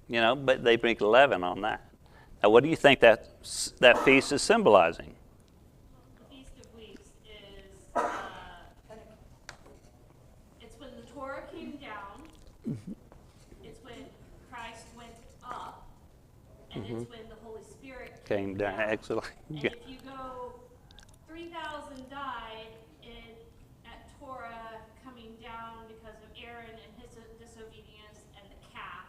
B: but they bake leaven on that. Now, what do you think that feast is symbolizing?
C: The Feast of Weeks is, it's when the Torah came down, it's when Christ went up, and it's when the Holy Spirit
B: Came down. Excellent.
C: And
B: Yeah.
C: if you go, 3,000 died at Torah coming down because of Aaron and his disobedience and the calf.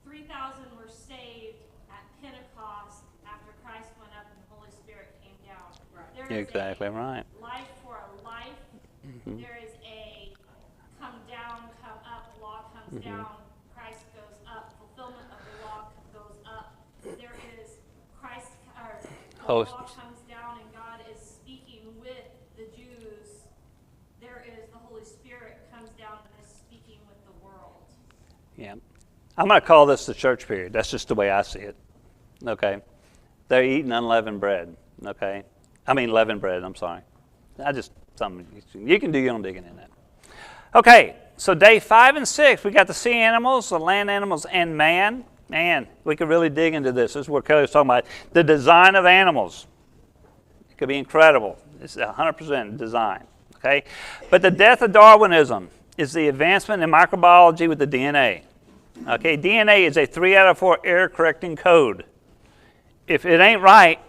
C: 3,000 were saved at Pentecost after Christ went up and the Holy Spirit came down. There is
B: Exactly
C: a
B: right.
C: life for a life. There is a come down, come up, law comes down, Christ goes up, fulfillment of the law goes up. There is Christ, or the
B: Host.
C: law comes down and God is speaking with the Jews. There is the Holy Spirit comes down and is speaking with the world.
B: Yeah. I'm going to call this the church period. That's just the way I see it. Okay. They're eating unleavened bread. Okay. I mean leavened bread, I'm sorry. Something you can do your own digging in that. Okay, so day 5 and 6, we got the sea animals, the land animals, and man. Man, we could really dig into this. This is what Kelly was talking about. The design of animals. It could be incredible. It's 100% design. Okay? But the death of Darwinism is the advancement in microbiology with the DNA. Okay, DNA is a 3 out of 4 error correcting code. If it ain't right,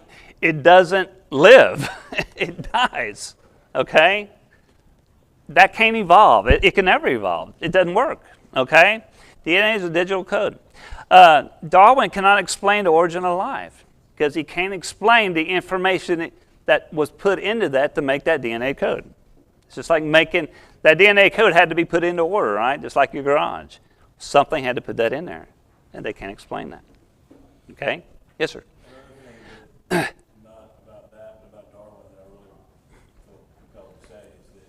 B: it doesn't live. It dies. Okay? That can't evolve. It can never evolve. It doesn't work. Okay? DNA is a digital code. Darwin cannot explain the origin of life because he can't explain the information that was put into that to make that DNA code. It's just like making that DNA code had to be put into order, right? Just like your garage. Something had to put that in there, and they can't explain that. Okay? Yes, sir.
D: Another thing not about that, but about Darwin that I really feel compelled to say is that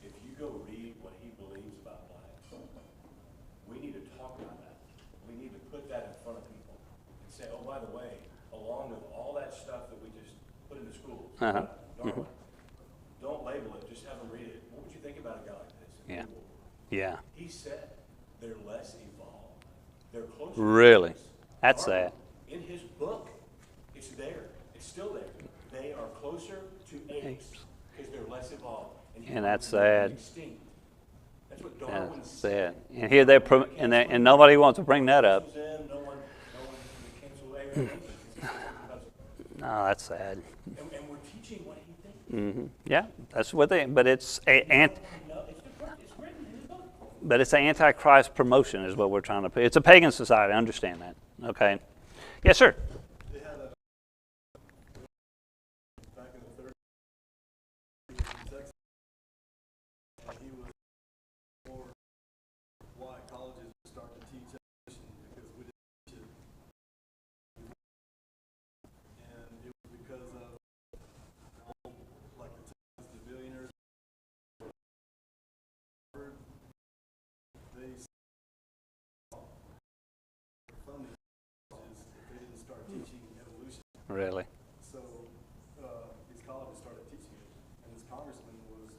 D: if you go read what he believes about plants, we need to talk about that. We need to put that in front of people and say, oh, by the way, along with all that stuff that we just put into school, Darwin, don't label it, just have them read it. What would you think about a guy like this?
B: Yeah. Yeah.
D: He said they're less evolved. They're closer.
B: Really?
D: To apes.
B: That's
D: Darwin,
B: sad.
D: In his book, it's there. It's still there. They are closer to apes because they're less evolved.
B: And that's
D: they're
B: sad.
D: extinct. That's what Darwin
B: Sad. And here and nobody wants to bring that up.
D: No one canceled everything.
B: No, that's sad.
D: And we're teaching what he thinks.
B: Yeah, that's what but it's
D: It's written in his book.
B: but it's an antichrist promotion is what we're trying to put. It's a pagan society. I understand that. Okay. Yes, sir.
E: They had a back in the 30s in Texas, and he was for why colleges were starting to teach evolution because we didn't teach it. And it was because of all, like the billionaires, they saw funding colleges if they didn't start teaching evolution.
B: Really?
E: So these colleges started teaching it, and this congressman was,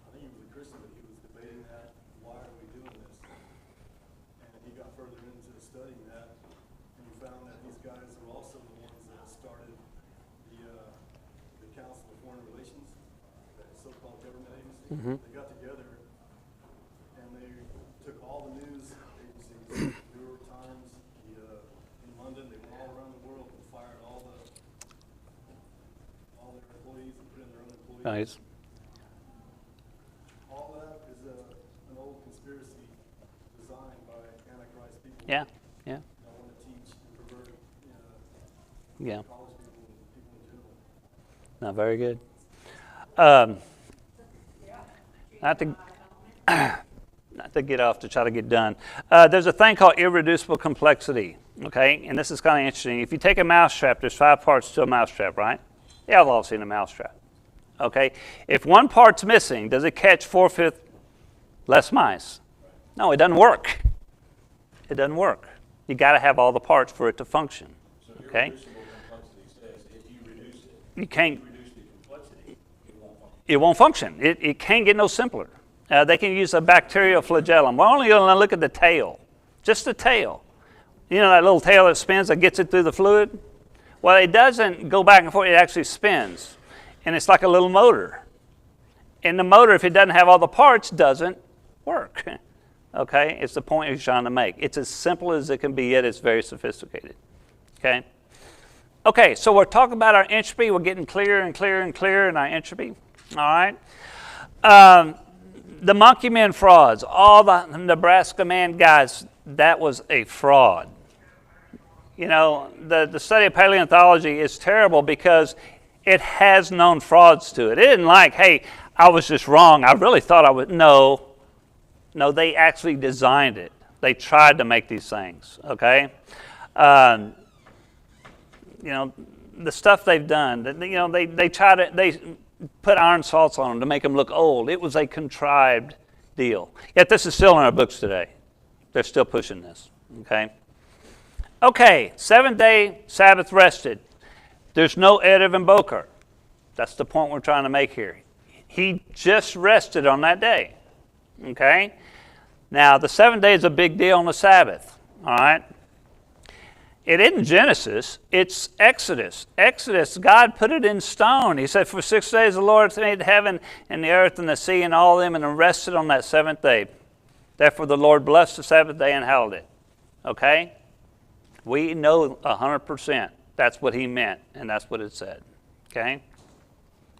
E: I think he was a Christian, but he was debating that, why are we doing this? And he got further into studying that, and he found that these guys were also the ones that started the Council of Foreign Relations, that so-called government agency. They got together, and they took all the news agencies, New York Times, in London, they went all around the world and fired all their employees and put in their own employees.
B: Nice.
E: All that is an old conspiracy designed by Antichrist people.
B: Yeah. Yeah.
E: That want to teach and pervert
B: Yeah.
E: college people and people in general.
B: No, very good. Not to get off to try to get done. There's a thing called irreducible complexity. Okay, and this is kind of interesting. If you take a mousetrap, there's 5 parts to a mousetrap, right? Yeah, I've all seen a mousetrap. Okay, if one part's missing, does it catch 4/5 less mice? No, it doesn't work. It doesn't work. You got to have all the parts for it to function.
D: So
B: Okay,
D: irreducible complexity says if you reduce it,
B: you can't.
D: reduce the complexity, it won't function.
B: It won't function. It can't get no simpler. They can use a bacterial flagellum. We're only going to look at the tail, just the tail. You know that little tail that spins that gets it through the fluid? Well, it doesn't go back and forth. It actually spins, and it's like a little motor. And the motor, if it doesn't have all the parts, doesn't work. Okay, it's the point he's trying to make. It's as simple as it can be, yet it's very sophisticated. Okay. Okay, so we're talking about our entropy. We're getting clearer and clearer and clearer in our entropy. All right. The Monkey Man frauds, all the Nebraska Man guys, that was a fraud. You know, the study of paleontology is terrible because it has known frauds to it. It isn't like, hey, I was just wrong. I really thought I would. No, they actually designed it. They tried to make these things, okay? You know, the stuff they've done, you know, they put iron salts on them to make them look old. It was a contrived deal. Yet this is still in our books today. They're still pushing this, okay? Okay, 7-day Sabbath rested. There's no Erev and Boker. That's the point we're trying to make here. He just rested on that day, okay? Now, the 7 days is a big deal on the Sabbath, all right? It isn't Genesis, it's Exodus. Exodus, God put it in stone. He said, for 6 days the Lord made heaven and the earth and the sea and all of them, and rested on that 7th day. Therefore the Lord blessed the Sabbath day and hallowed it. Okay? We know 100% that's what he meant, and that's what it said. Okay?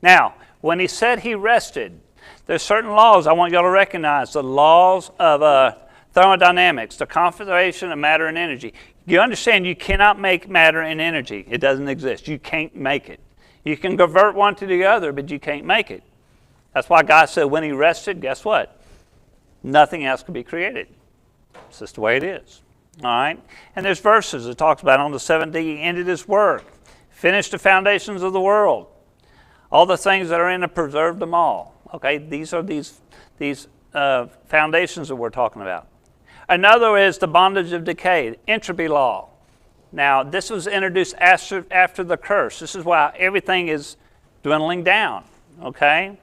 B: Now, when he said he rested, there's certain laws I want y'all to recognize. The laws of thermodynamics, the conservation of matter and energy. You understand you cannot make matter and energy. It doesn't exist. You can't make it. You can convert one to the other, but you can't make it. That's why God said when he rested, guess what? Nothing else could be created. It's just the way it is. All right? And there's verses that talks about on the 7th day he ended his work, finished the foundations of the world. All the things that are in it, preserved them all. Okay? These are these foundations that we're talking about. Another is the bondage of decay, entropy law. Now, this was introduced after the curse. This is why everything is dwindling down, okay?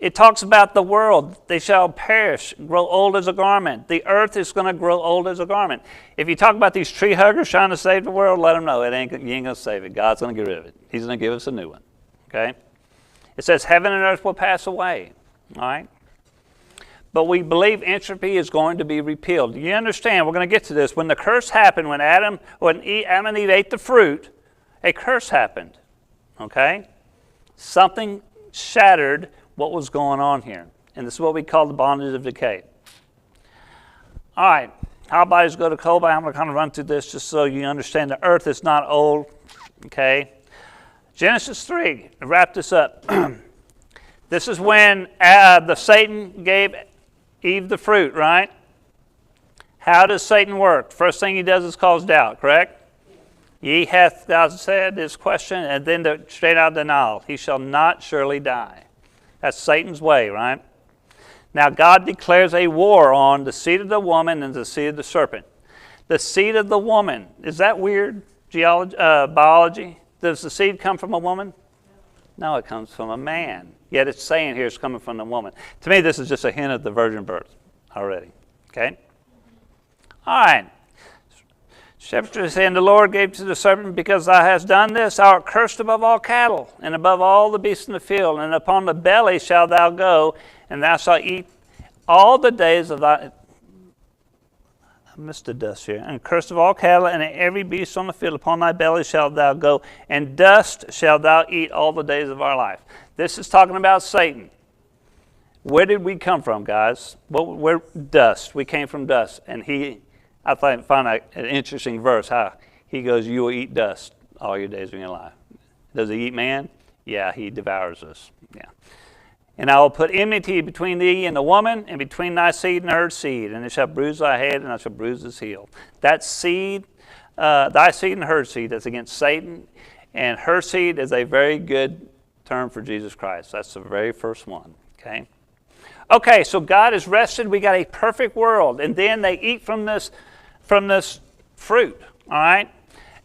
B: It talks about the world. They shall perish, grow old as a garment. The earth is going to grow old as a garment. If you talk about these tree huggers trying to save the world, let them know you ain't going to save it. God's going to get rid of it. He's going to give us a new one, okay? It says heaven and earth will pass away, all right? but we believe entropy is going to be repealed. You understand? We're going to get to this. When the curse happened, when Adam and Eve ate the fruit, a curse happened. Okay? Something shattered what was going on here. And this is what we call the bondage of decay. All right. How bodies go to coal. I'm going to kind of run through this just so you understand the earth is not old. Okay? Genesis 3. To wrap this up. This is when Satan gave Eve the fruit, right? How does Satan work? First thing he does is cause doubt, correct? Ye hath thou said this question, and then straight out denial. He shall not surely die. That's Satan's way, right? Now God declares a war on the seed of the woman and the seed of the serpent. The seed of the woman, is that weird? Biology? Does the seed come from a woman? No, it comes from a man. Yet it's saying here it's coming from the woman. To me, this is just a hint of the virgin birth already. Okay? All right. Chapter 10, the Lord gave to the serpent, because thou hast done this, thou art cursed above all cattle, and above all the beasts in the field, and upon the belly shalt thou go, and thou shalt eat all the days of thy... I missed the dust here. And cursed of all cattle, and every beast on the field, upon thy belly shalt thou go, and dust shalt thou eat all the days of our life. This is talking about Satan. Where did we come from, guys? Where dust. We came from dust, and I find an interesting verse, how he goes, you will eat dust all your days of your life. Does he eat man? Yeah, he devours us. Yeah. And I will put enmity between thee and the woman, and between thy seed and her seed, and it shall bruise thy head, and I shall bruise his heel. That seed, thy seed and her seed, that's against Satan, and her seed is a very good term for Jesus Christ. That's the very first one, okay? Okay, so God is rested. We got a perfect world, and then they eat from this fruit, all right?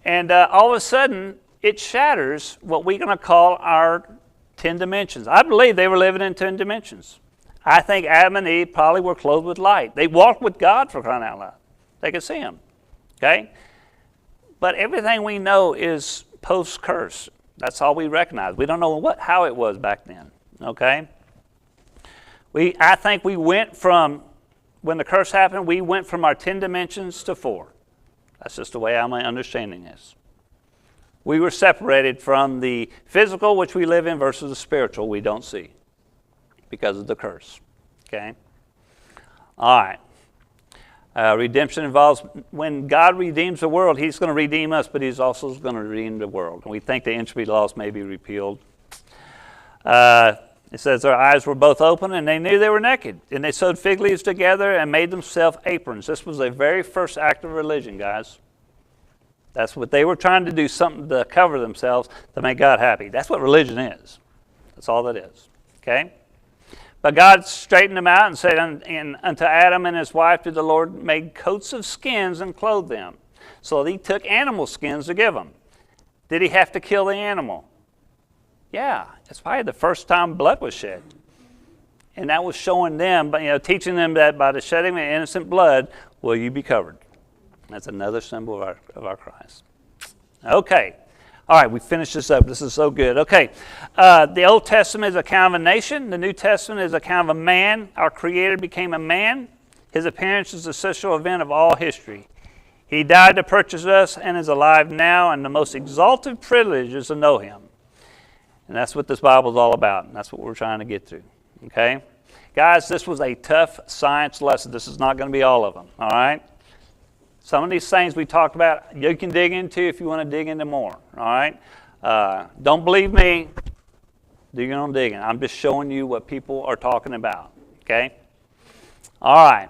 B: And all of a sudden, it shatters what we're going to call our 10 dimensions. I believe they were living in 10 dimensions. I think Adam and Eve probably were clothed with light. They walked with God, for crying out loud. They could see Him, okay? But everything we know is post-curse. That's all we recognize. We don't know how it was back then, okay? I think we went from, when the curse happened, we went from our 10 dimensions to 4. That's just the way I'm understanding this. We were separated from the physical, which we live in, versus the spiritual we don't see because of the curse. Okay? All right. Redemption involves, when God redeems the world, He's going to redeem us, but He's also going to redeem the world. And we think the entropy laws may be repealed. It says their eyes were both open, and they knew they were naked. And they sewed fig leaves together and made themselves aprons. This was the very first act of religion, guys. That's what they were trying to do, something to cover themselves to make God happy. That's what religion is. That's all that is. Okay? But God straightened them out and said, unto Adam and his wife did the Lord make coats of skins and clothe them. So He took animal skins to give them. Did He have to kill the animal? Yeah. It's probably the first time blood was shed. And that was showing them, teaching them that by the shedding of innocent blood will you be covered. That's another symbol of our Christ. Okay. All right, we finished this up. This is so good. Okay. The Old Testament is a kind of a nation. The New Testament is a kind of a man. Our Creator became a man. His appearance is the central event of all history. He died to purchase us and is alive now, and the most exalted privilege is to know Him. And that's what this Bible is all about, and that's what we're trying to get through. Okay? Guys, this was a tough science lesson. This is not going to be all of them. All right? Some of these things we talked about, you can dig into if you want to dig into more, all right? Don't believe me, do your own digging. I'm just showing you what people are talking about, okay? All right.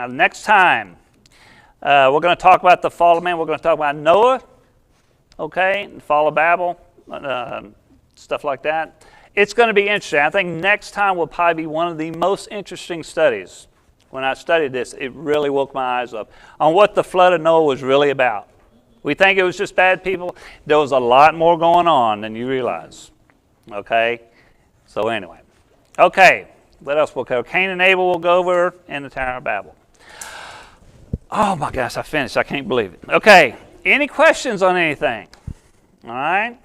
B: Next time, we're going to talk about the fall of man. We're going to talk about Noah, okay, the fall of Babel, stuff like that. It's going to be interesting. I think next time will probably be one of the most interesting studies. When I studied this, it really woke my eyes up on what the flood of Noah was really about. We think it was just bad people. There was a lot more going on than you realize. Okay? So anyway. Okay. What else we'll cover? Cain and Abel will go over, and the Tower of Babel. Oh my gosh, I finished. I can't believe it. Okay. Any questions on anything? All right?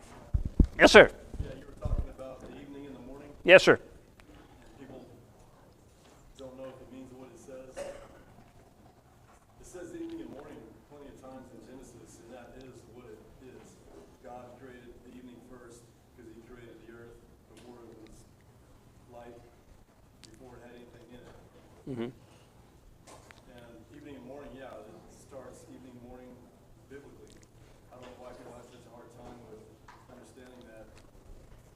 B: Yes, sir.
E: Yeah, you were talking about the evening and the morning.
B: Yes, sir.
E: People don't says evening and morning plenty of times in Genesis, and that is what it is. God created the evening first because he created the earth before it was light, before it had anything in it.
B: Mm-hmm.
E: And evening and morning, yeah, it starts evening, morning biblically. I don't know why people have such a hard time with understanding that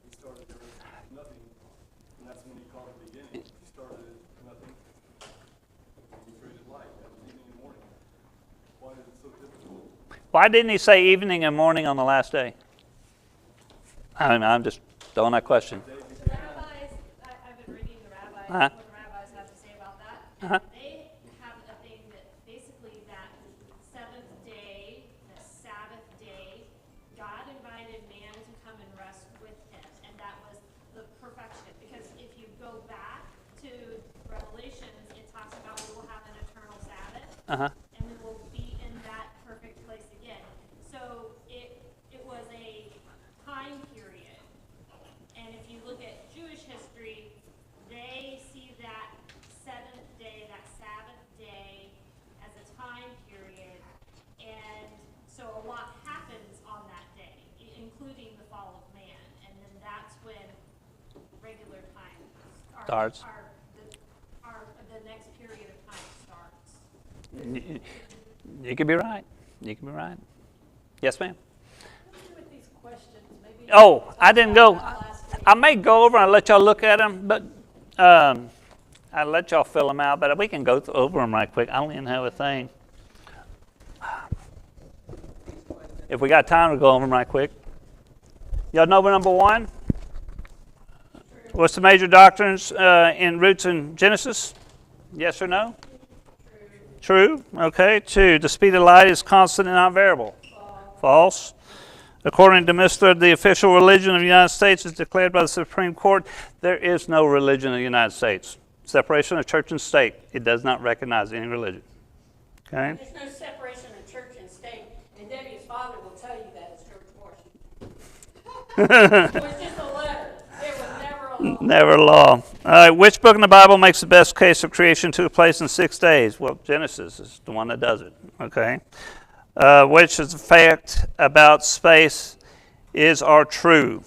E: he started the earth with nothing, and that's when he called it beginning. He started it with nothing, and he created light. That was evening and morning. Why is it so difficult?
B: Why didn't he say evening and morning on the last day? I don't know, I'm just throwing that question.
C: The rabbis, I've been reading the rabbis,
B: Uh-huh.
C: what the rabbis have to say about that.
B: Uh-huh.
C: They have a thing that basically that seventh day, the Sabbath day, God invited man to come and rest with him, and that was the perfection. Because if you go back to Revelations, it talks about we will have an eternal Sabbath,
B: Uh-huh.
C: and we will be in that perfect place again. So it was a time period. And if you look at Jewish history, they see that seventh day, that Sabbath day, as a time period. And so a lot happens on that day, including the fall of man. And then that's when regular time
B: Starts.
C: the next period of time starts.
B: You could be right. You could be right. Yes, ma'am.
A: With these questions, maybe.
B: Oh, I didn't go.
A: Last week.
B: I may go over and let y'all look at them, but I'll let y'all fill them out. But we can go over them right quick. I don't even have a thing. If we got time to go over them right quick. Y'all know number one? What's the major doctrines in roots in Genesis? Yes or no? True. Okay. 2, the speed of light is constant and not variable. False. According to Mr. The official religion of the United States is declared by the Supreme Court. There is no religion in the United States. Separation of church and state. It does not recognize any religion. Okay.
A: There's no separation of church and state, and Debbie's father will tell you that it's church abortion. It was just a letter. It was never a law.
B: Never a law. All right. Which book in the Bible makes the best case of creation took place in 6 days? Well, Genesis is the one that does it. Okay. Which is the fact about space is or true?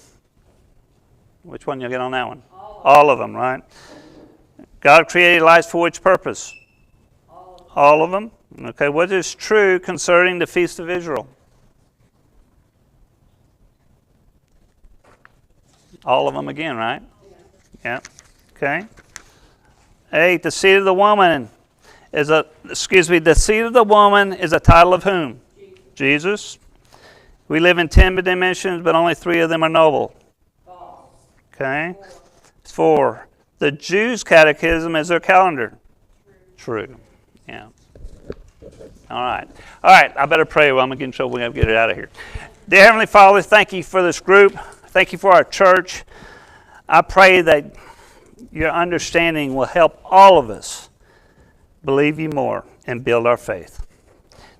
B: Which one you get on that one? All of them, right? God created lights for which purpose? All of them. Okay, what is true concerning the Feast of Israel? All of them again, right? Yeah. Okay. 8, the seed of the woman is the seed of the woman is a title of whom? Jesus. We live in 10 dimensions, but only 3 of them are noble. Okay. 4, the Jews' catechism is their calendar. True. Yeah. All right. I better pray or I'm going to get in trouble. We have to get it out of here. Dear Heavenly Father, thank you for this group. Thank you for our church. I pray that your understanding will help all of us believe you more and build our faith.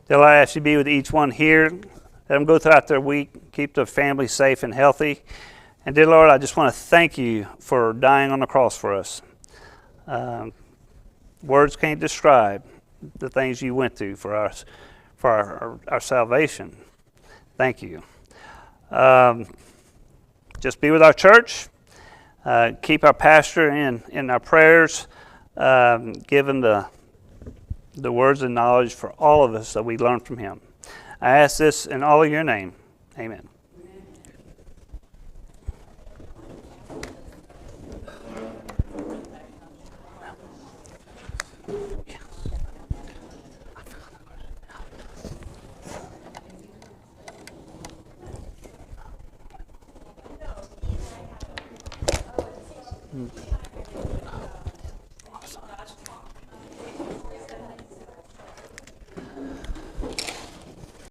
B: Dear Lord, I ask you to be with each one here. Let them go throughout their week, keep their family safe and healthy. And dear Lord, I just want to thank you for dying on the cross for us. Words can't describe the things you went through for us, for our salvation. Thank you. Just be with our church. Keep our pastor in our prayers. Give him the words and knowledge for all of us that we learn from him. I ask this in all of your name. Amen. Mm.